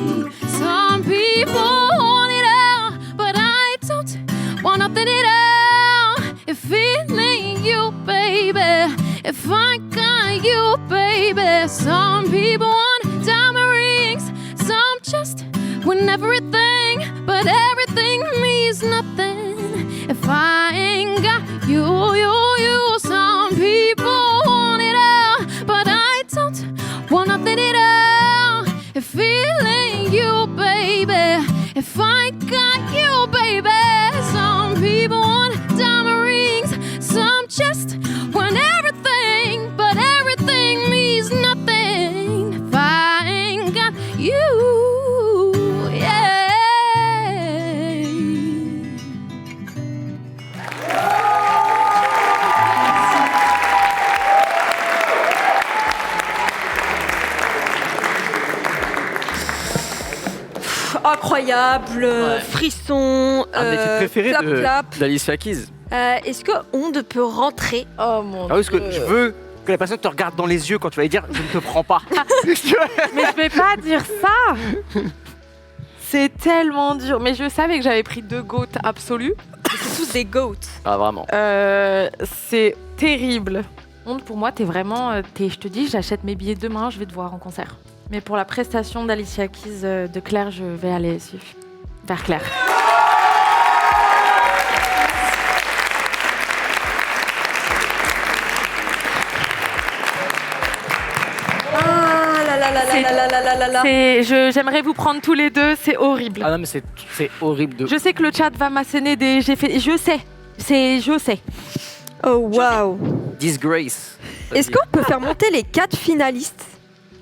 Some people want it all, but I don't want nothing at all. If it ain't you, baby, if I got you, baby. Some people want diamond rings, some just want everything, but everything means nothing if I ain't got you, you. Some people want it all, but I don't want nothing at all. If it ain't you, baby, if I got you, baby. Some people want diamond rings, some just want everything, but everything means nothing if I ain't got you, yeah. Incroyable, frisson, Un de mes titres préférés clap, clap. d'Alicia Keys. Est-ce que Onde peut rentrer? Oh mon Ah oui, parce que je veux que la personne te regarde dans les yeux quand tu vas lui dire je ne te prends pas. Mais je vais pas dire ça. C'est tellement dur. Mais je savais que j'avais pris 2 goats absolus. C'est tous des goats. Ah vraiment. C'est terrible. Honte pour moi, t'es vraiment... je te dis, j'achète mes billets demain, je vais te voir en concert. Mais pour la prestation d'Alicia Keys de Claire, je vais aller vers Claire. J'aimerais vous prendre tous les deux, c'est horrible. Ah non mais c'est horrible de... Je sais que le chat va m'asséner des... Je sais. Oh waouh. Disgrace. Est-ce qu'on peut faire monter les 4 finalistes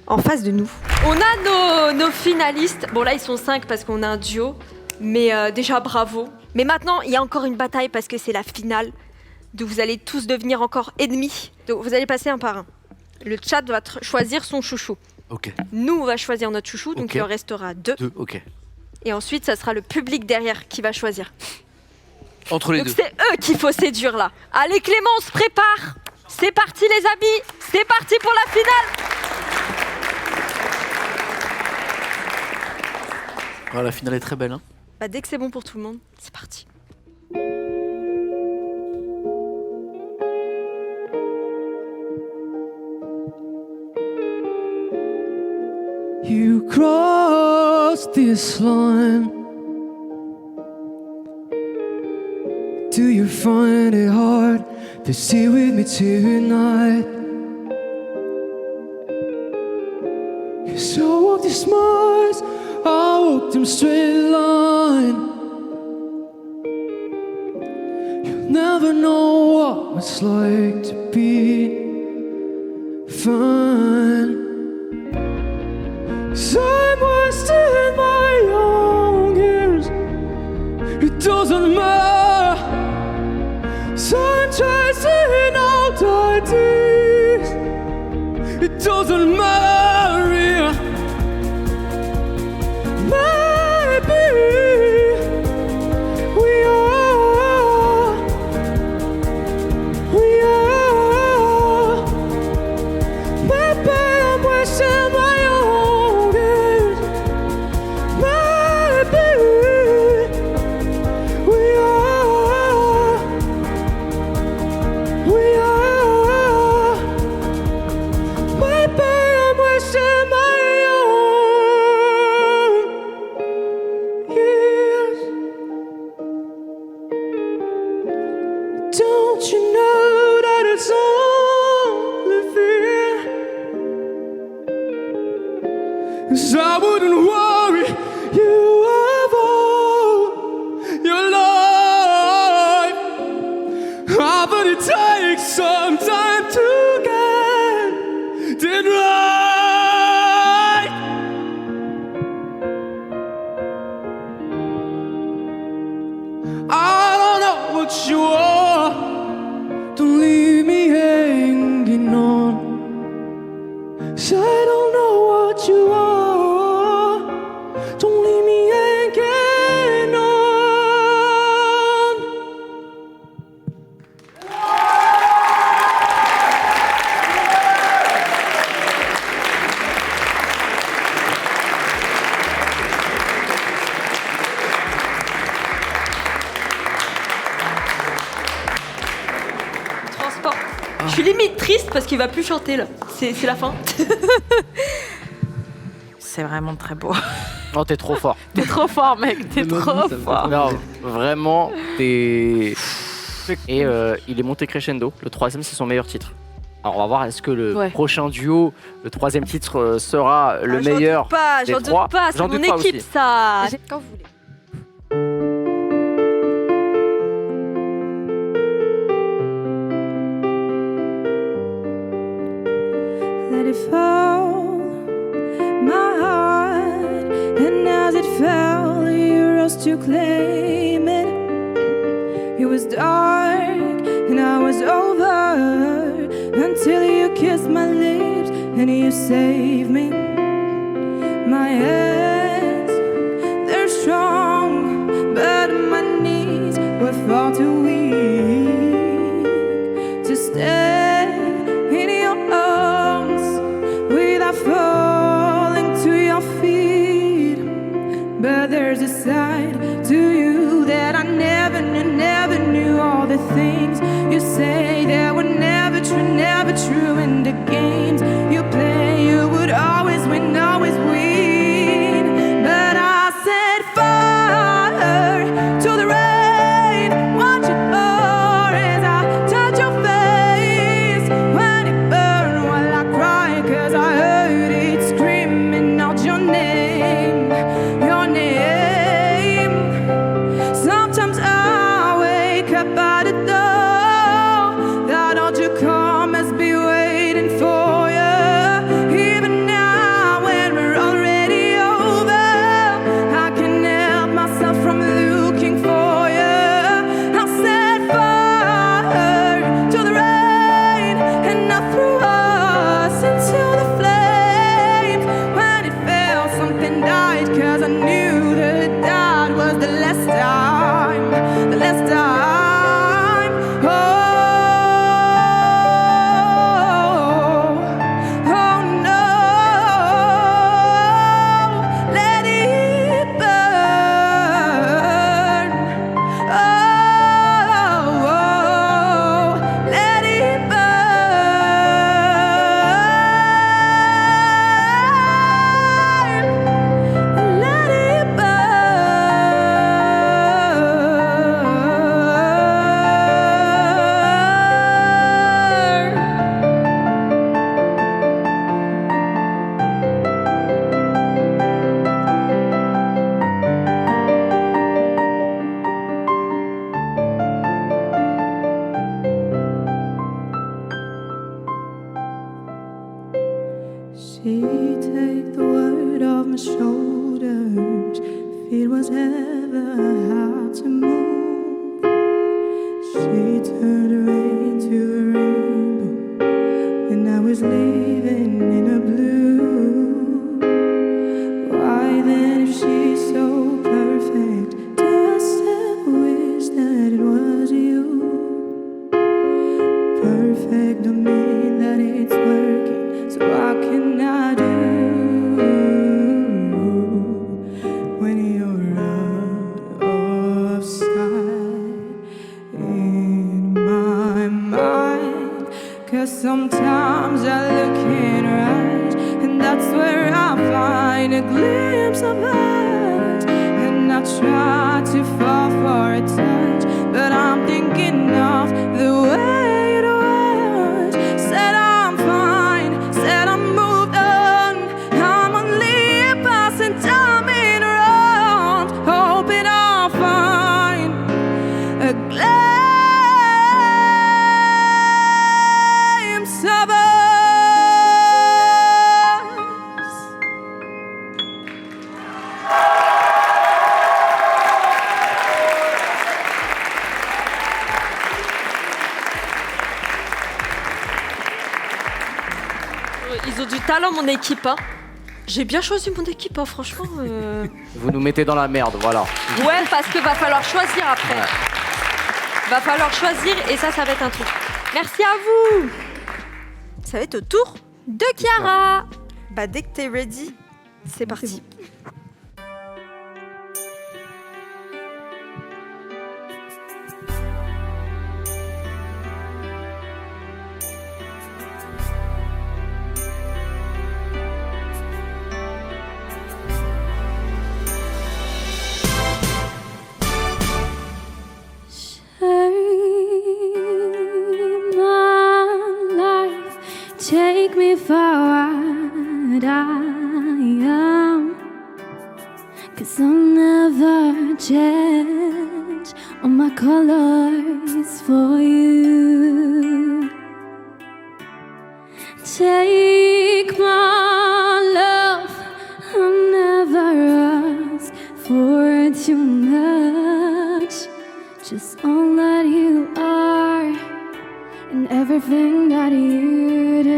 en face de nous? On a nos finalistes. Bon là ils sont 5 parce qu'on a un duo. Mais déjà bravo. Mais maintenant il y a encore une bataille parce que c'est la finale. Donc vous allez tous devenir encore ennemis. Donc vous allez passer un par un. Le chat va choisir son chouchou. Ok. Nous on va choisir notre chouchou. Donc Ok. il en restera 2. Ok. Et ensuite ça sera le public derrière qui va choisir. Entre les Donc deux. c'est eux qu'il faut séduire là. Allez Clément, on se prépare. C'est parti les amis. C'est parti pour la finale. Ah, la finale est très belle. Hein. Bah, dès que c'est bon pour tout le monde, c'est parti. You crossed this line. Do you find it hard to stay with me tonight? 'Cause I walk these miles, I walk them straight line. You'll never know what it's like to be fine. 'Cause I'm wasting my own years. It doesn't matter. I'm chasing out ideas. It doesn't matter. Maybe we are 'cause I wouldn't worry you of all your life. Ah, but it takes some time to get it right. I don't know what you are, don't leave me hanging on. 'Cause I don't know what you are, don't leave me hanging on. Transport. Je suis limite triste parce qu'il va plus chanter là. C'est la fin. C'est vraiment très beau. Non, t'es trop fort. T'es trop fort, mec, t'es trop fort. Non, vraiment, t'es. Et il est monté crescendo. Le troisième, c'est son meilleur titre. Alors, on va voir, est-ce que le prochain duo, le troisième titre, sera le meilleur des J'en trois. doute pas, c'est mon équipe aussi. ça. Quand vous voulez. Let it fall, my heart, and as it fell, you rose to claim it. It was dark and I was over until you kissed my lips and you saved me. My hands, they're strong, but my knees were far too weak to stay in your arms without falling to your feet. But there's a side to you that I never knew. All the things you say that were never true. And the games you play, you would always win, always win. But I set fire to the rain, watch it pour as I touch your face. When it burned while I cry, 'cause I heard it screaming out your name, your name. Sometimes I wake up by the door, that don't you come must be waiting for you. Even now when we're already over, I can help myself from looking for you. I set fire to the rain and I threw us into the flames. When it felt something died, 'cause I knew that that was the last time, the last time. Oh, oh no, let it burn. Oh, let it burn. Let it burn. She take the weight off my shoulders. If it was ever hard to move, she turned the rain to a rainbow when I was living in a blue. Why then, if she's so perfect, do I still wish that it was you? Perfect don't mean that it's working, so what can I do when you're out of sight in my mind? 'Cause sometimes I look in her eyes, and that's where I find a glimpse of us. And I try to fall for a touch, but I'm thinking of the way it was. Said I'm fine, said I'm moved on, I'm only talent mon équipe. Hein. J'ai bien choisi mon équipe, hein, franchement. Vous nous mettez dans la merde, voilà. Ouais, parce que va falloir choisir après. Ouais. Va falloir choisir et ça va être un truc. Merci à vous. Ça va être au tour de Chiara. Bah dès que t'es ready, c'est parti. Take me for what I am, 'cause I'll never change all my colors for you. Take my love, I'll never ask for too much, just all that you are and everything that you do.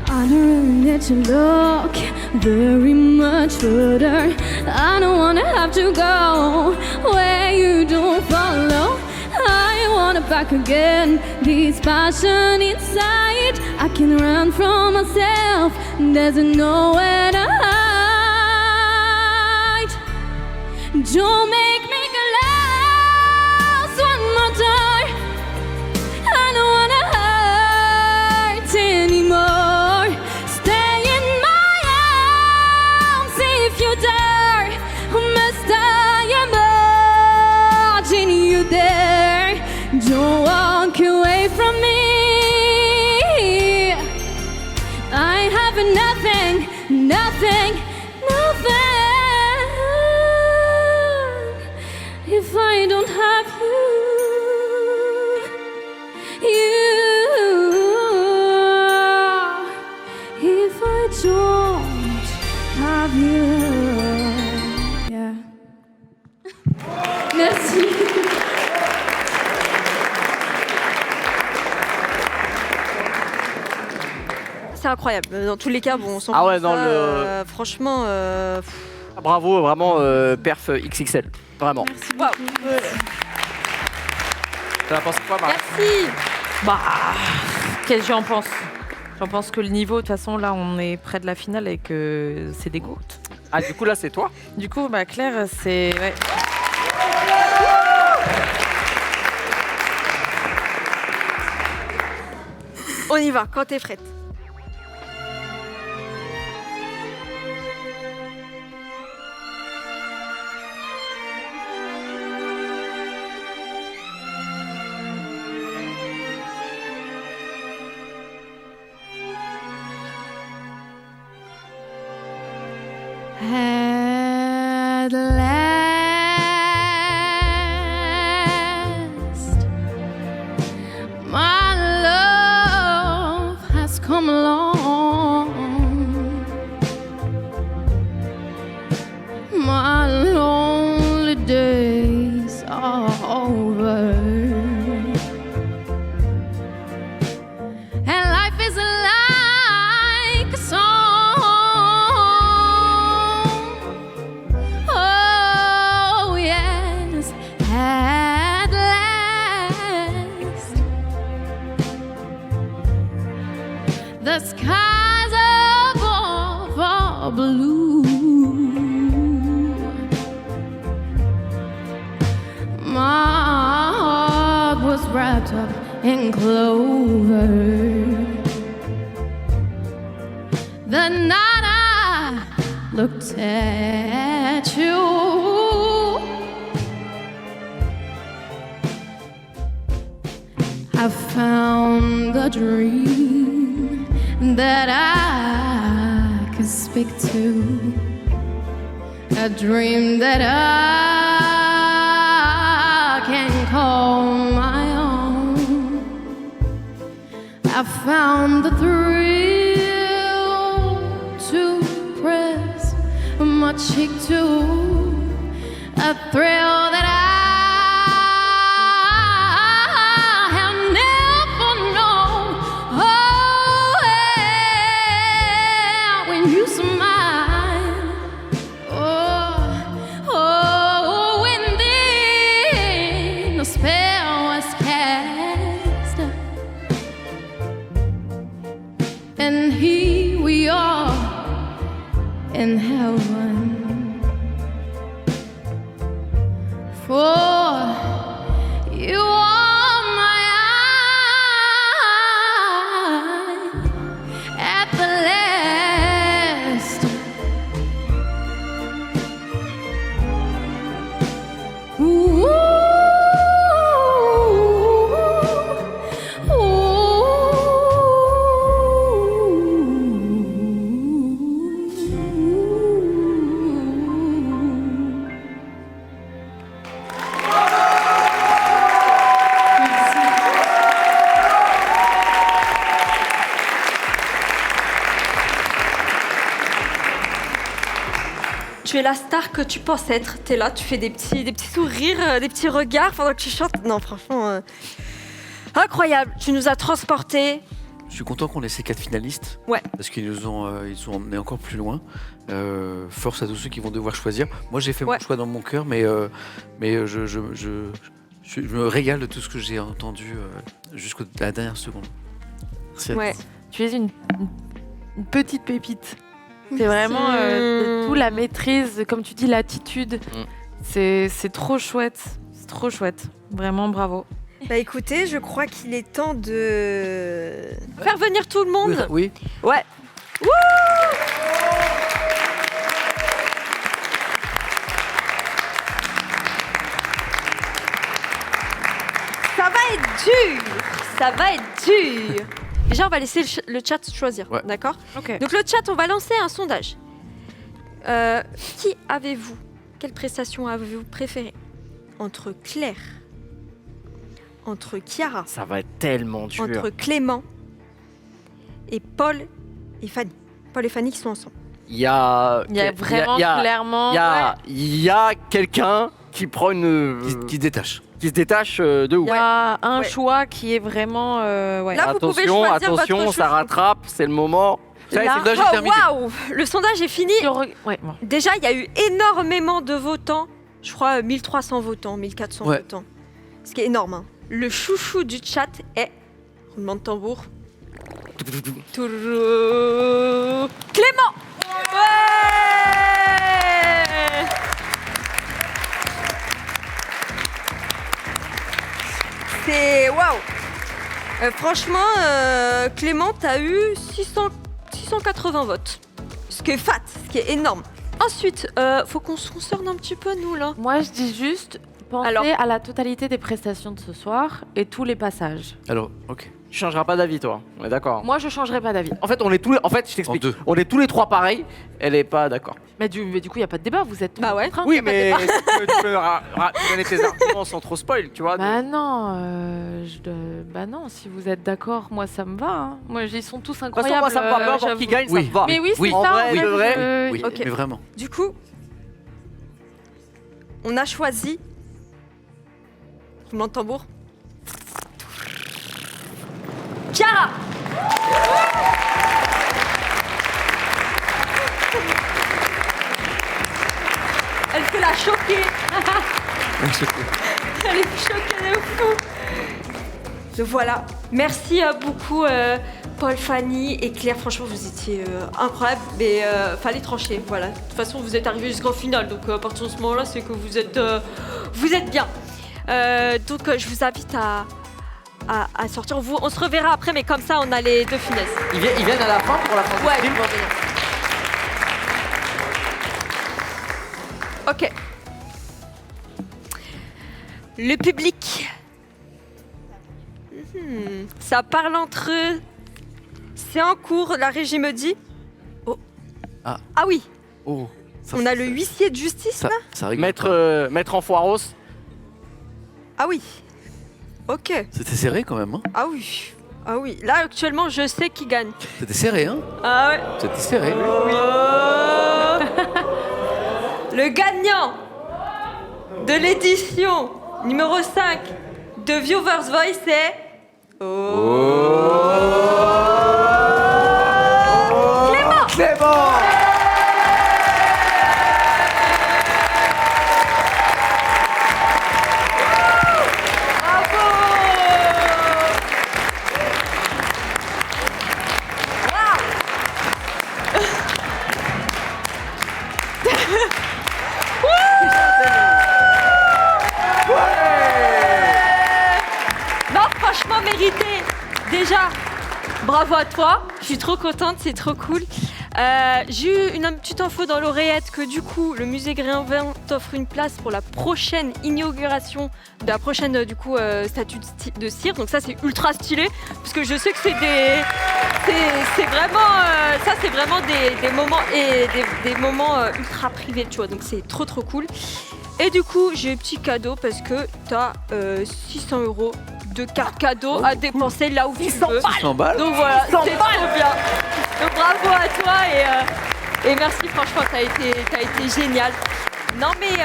I don't really need to look very much further. I don't wanna have to go where you don't follow. I want it back again, this passion inside. I can run from myself, there's nowhere to hide. Don't make me close one more time. I don't wanna hurt anymore. Stay in my arms if you dare. Must I imagine you there? Don't walk away from me. I have nothing, nothing, nothing if I don't have you. If I don't have you. Yeah. Merci. C'est incroyable. Dans tous les cas, bon, on s'en Ah ouais, fout, dans ça, le- franchement. Bravo, vraiment perf XXL. Vraiment. Merci beaucoup. Ça pense quoi, Marie? Merci. Bah, qu'est-ce que j'en pense? J'en pense que le niveau, de toute façon, là, on est près de la finale et que c'est des goûts. Ah, du coup, là, c'est toi? Du coup, bah, Claire, c'est... Ouais. On y va, quand t'es prête. At last, my love has come along. My lonely days are over, and life is like a song. Oh yes, at last, the skies above are blue. My heart was wrapped up in clover. The night I looked at you, I found the dream that I could speak to, a dream that I can call my own. I found the thrill to press my cheek to, a thrill that I have never known And here we are in heaven. For you are my eye at the last. Ooh, Tu es la star que tu penses être. T'es là, tu fais des petits sourires, des petits regards pendant que tu chantes. Non, franchement, incroyable. Tu nous as transportés. Je suis content qu'on ait ces 4 finalistes. Ouais. Parce qu'ils nous ont emmenés encore plus loin. Force à tous ceux qui vont devoir choisir. Moi, j'ai fait mon choix dans mon cœur, mais je me régale de tout ce que j'ai entendu jusqu'à la dernière seconde. Merci à tous. Tu es une petite pépite. C'est vraiment tout la maîtrise, comme tu dis, l'attitude. C'est trop chouette. C'est trop chouette. Vraiment, bravo. Bah écoutez, je crois qu'il est temps de faire venir tout le monde. Oui. Ouais. Wouh! Ça va être dur. Ça va être dur. Déjà, on va laisser le chat choisir, d'accord? Ok. Donc le chat, on va lancer un sondage. Qui avez-vous? Quelle prestation avez-vous préférée? Entre Claire, entre Chiara, Ça va être tellement dur. entre Clément et Paul et Fanny. Paul et Fanny qui sont ensemble. Il y a vraiment clairement. Il y a quelqu'un qui prend une. Qui se détache. Qui se détache de ouf. Il y a un choix qui est vraiment. Là, vous pouvez Attention, choisir votre attention, ça chouchou. rattrape, c'est le moment. Ça y est, Là, le sondage est terminé. waouh, le sondage est fini. Déjà, il y a eu énormément de votants. Je crois 1300 votants, 1400 votants. Ce qui est énorme. Hein. Le chouchou du chat est... Roulement de tambour. Clément. Ouais. C'est... Waouh. Franchement, Clément, t'as eu 680 votes. Ce qui est fat, ce qui est énorme. Ensuite, faut qu'on se concerne un petit peu, nous, là. Moi, je dis juste, pensez à la totalité des prestations de ce soir et tous les passages. Alors, ok. Tu changeras pas d'avis, toi. On est d'accord. Moi, je changerai pas d'avis. En fait, je t'explique. On est tous les trois pareils. Elle est pas d'accord. Mais du coup, il y a pas de débat. Vous êtes. Bah ouais. Oui, mais tu peux donner tes arguments sans trop spoil, tu vois. Bah non, bah non. Si vous êtes d'accord, moi ça me va. Hein. Moi, ils sont tous incroyables. Moi, ça me va. Peu importe qui gagne, ça me va. Mais oui, c'est en ça. vrai, en fait, vrai. Oui, Ok. mais vraiment. Du coup, on a choisi... Roulement de tambour. Chiara. Elle fait la choquée. Elle est choquée de fou. Donc voilà. Merci beaucoup Paul, Fanny et Claire. Franchement, vous étiez incroyables. Mais fallait trancher. Voilà. De toute façon, vous êtes arrivés jusqu'en finale. Donc à partir de ce moment-là, c'est que vous êtes bien. Donc je vous invite à sortir. On se reverra après, mais comme ça, on a les deux finesses. Ils viennent à la fin pour la fin Ouais, du ils film. vont venir. Ok. Le public. Ça parle entre eux. C'est en cours, la régie me dit. Oh. Ah oui. Oh. On a le huissier de justice là. Ça rigole. Maître Enfoiros. Ah oui. Ok. C'était serré quand même. Hein. Ah oui. Ah oui. Là actuellement, je sais qui gagne. C'était serré, hein. Ah ouais. C'était serré. Le gagnant de l'édition numéro 5 de Viewers Voice est... Clément. Wow. bravo à toi. Je suis trop contente, c'est trop cool. J'ai eu une petite info dans l'oreillette que du coup, le musée Grévin t'offre une place pour la prochaine inauguration de la prochaine statue de cire. Donc ça, c'est ultra stylé parce que je sais que c'est vraiment des moments et des moments ultra privés, tu vois. Donc c'est trop cool. Et du coup, j'ai un petit cadeau parce que t'as 600 € de carte cadeau à dépenser là où tu veux. 600 balles. Donc voilà, c'est trop bien. Donc bravo à toi et merci, franchement, t'as été génial. Non mais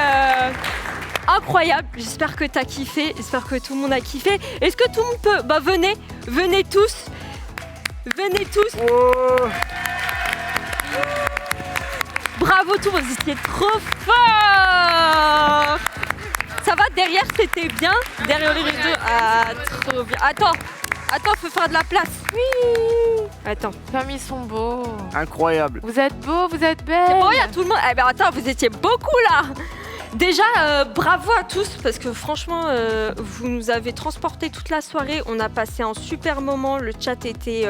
incroyable, j'espère que t'as kiffé, j'espère que tout le monde a kiffé. Est-ce que tout le monde peut... Bah venez tous. Oh. Bravo tout le monde, vous étiez trop fort. Ça va, derrière c'était bien. Derrière les rideaux, trop bien. Attends, faut faire de la place. Oui. Attends. Comme ils sont beaux. Incroyable. Vous êtes beaux, vous êtes belles. C'est bon, il y a tout le monde. Eh ben attends, vous étiez beaucoup là. Déjà, bravo à tous parce que franchement, vous nous avez transportés toute la soirée. On a passé un super moment. Le chat était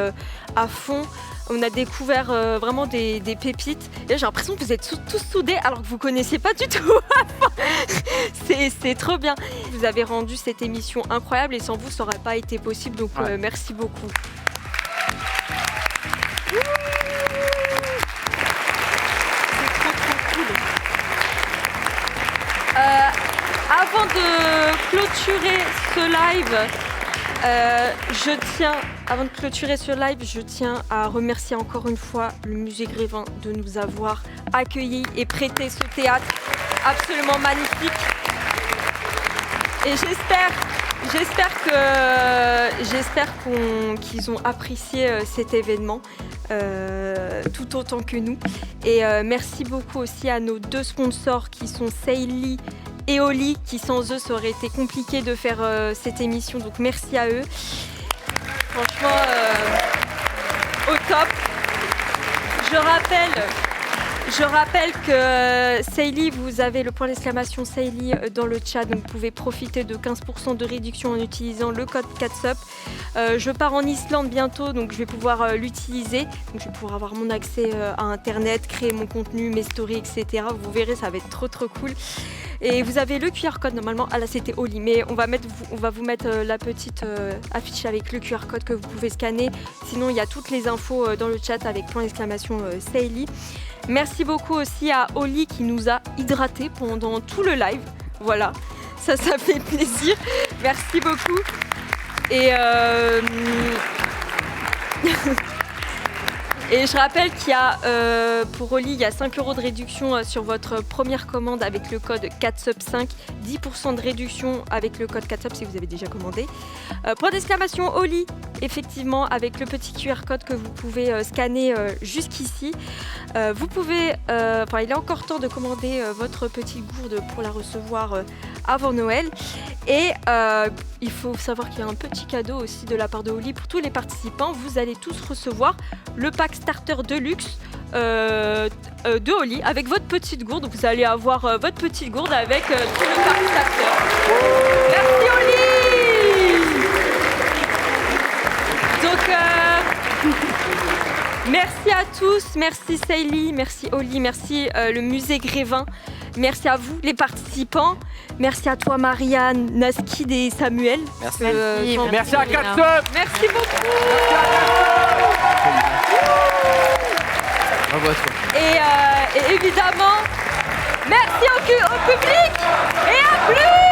à fond. On a découvert vraiment des pépites. Et j'ai l'impression que vous êtes tous soudés alors que vous ne connaissiez pas du tout. C'est trop bien. Vous avez rendu cette émission incroyable et sans vous, ça n'aurait pas été possible. Donc merci beaucoup. Avant de clôturer ce live, je tiens à remercier encore une fois le musée Grévin de nous avoir accueillis et prêté ce théâtre absolument magnifique. Et j'espère qu'ils ont apprécié cet événement tout autant que nous. Et merci beaucoup aussi à nos 2 sponsors qui sont Seili et Oli, qui sans eux ça aurait été compliqué de faire cette émission, donc merci à eux. Franchement, au top. Je rappelle que Seili, vous avez le point d'exclamation Seili dans le chat, donc vous pouvez profiter de 15% de réduction en utilisant le code CATSUP. Je pars en Islande bientôt, donc je vais pouvoir l'utiliser. Donc je vais pouvoir avoir mon accès à Internet, créer mon contenu, mes stories, etc. Vous verrez, ça va être trop cool. Et vous avez le QR code normalement. Ah là c'était Oli, mais on va vous mettre la petite affiche avec le QR code que vous pouvez scanner. Sinon il y a toutes les infos dans le chat avec point d'exclamation Seili. Merci beaucoup aussi à Oli qui nous a hydratés pendant tout le live. Voilà, ça fait plaisir. Merci beaucoup. Et et je rappelle qu'il y a, pour Oli, il y a 5 € de réduction sur votre première commande avec le code CATSUP5, 10% de réduction avec le code CATSUP si vous avez déjà commandé. Point d'exclamation Oli, effectivement, avec le petit QR code que vous pouvez scanner jusqu'ici. Vous pouvez, il est encore temps de commander votre petite gourde pour la recevoir avant Noël. Et il faut savoir qu'il y a un petit cadeau aussi de la part de Oli pour tous les participants. Vous allez tous recevoir le pack starter Deluxe de Oli avec votre petite gourde. Vous allez avoir votre petite gourde avec tout le pack starter. Merci Oli. Donc merci à tous, merci Seili, merci Oli, merci le musée Grévin. Merci à vous les participants. Merci à toi Marianne, Naskid et Samuel. Merci. Merci à CATSUP. Merci beaucoup. Bravo à toi. Et évidemment, merci au public et à plus.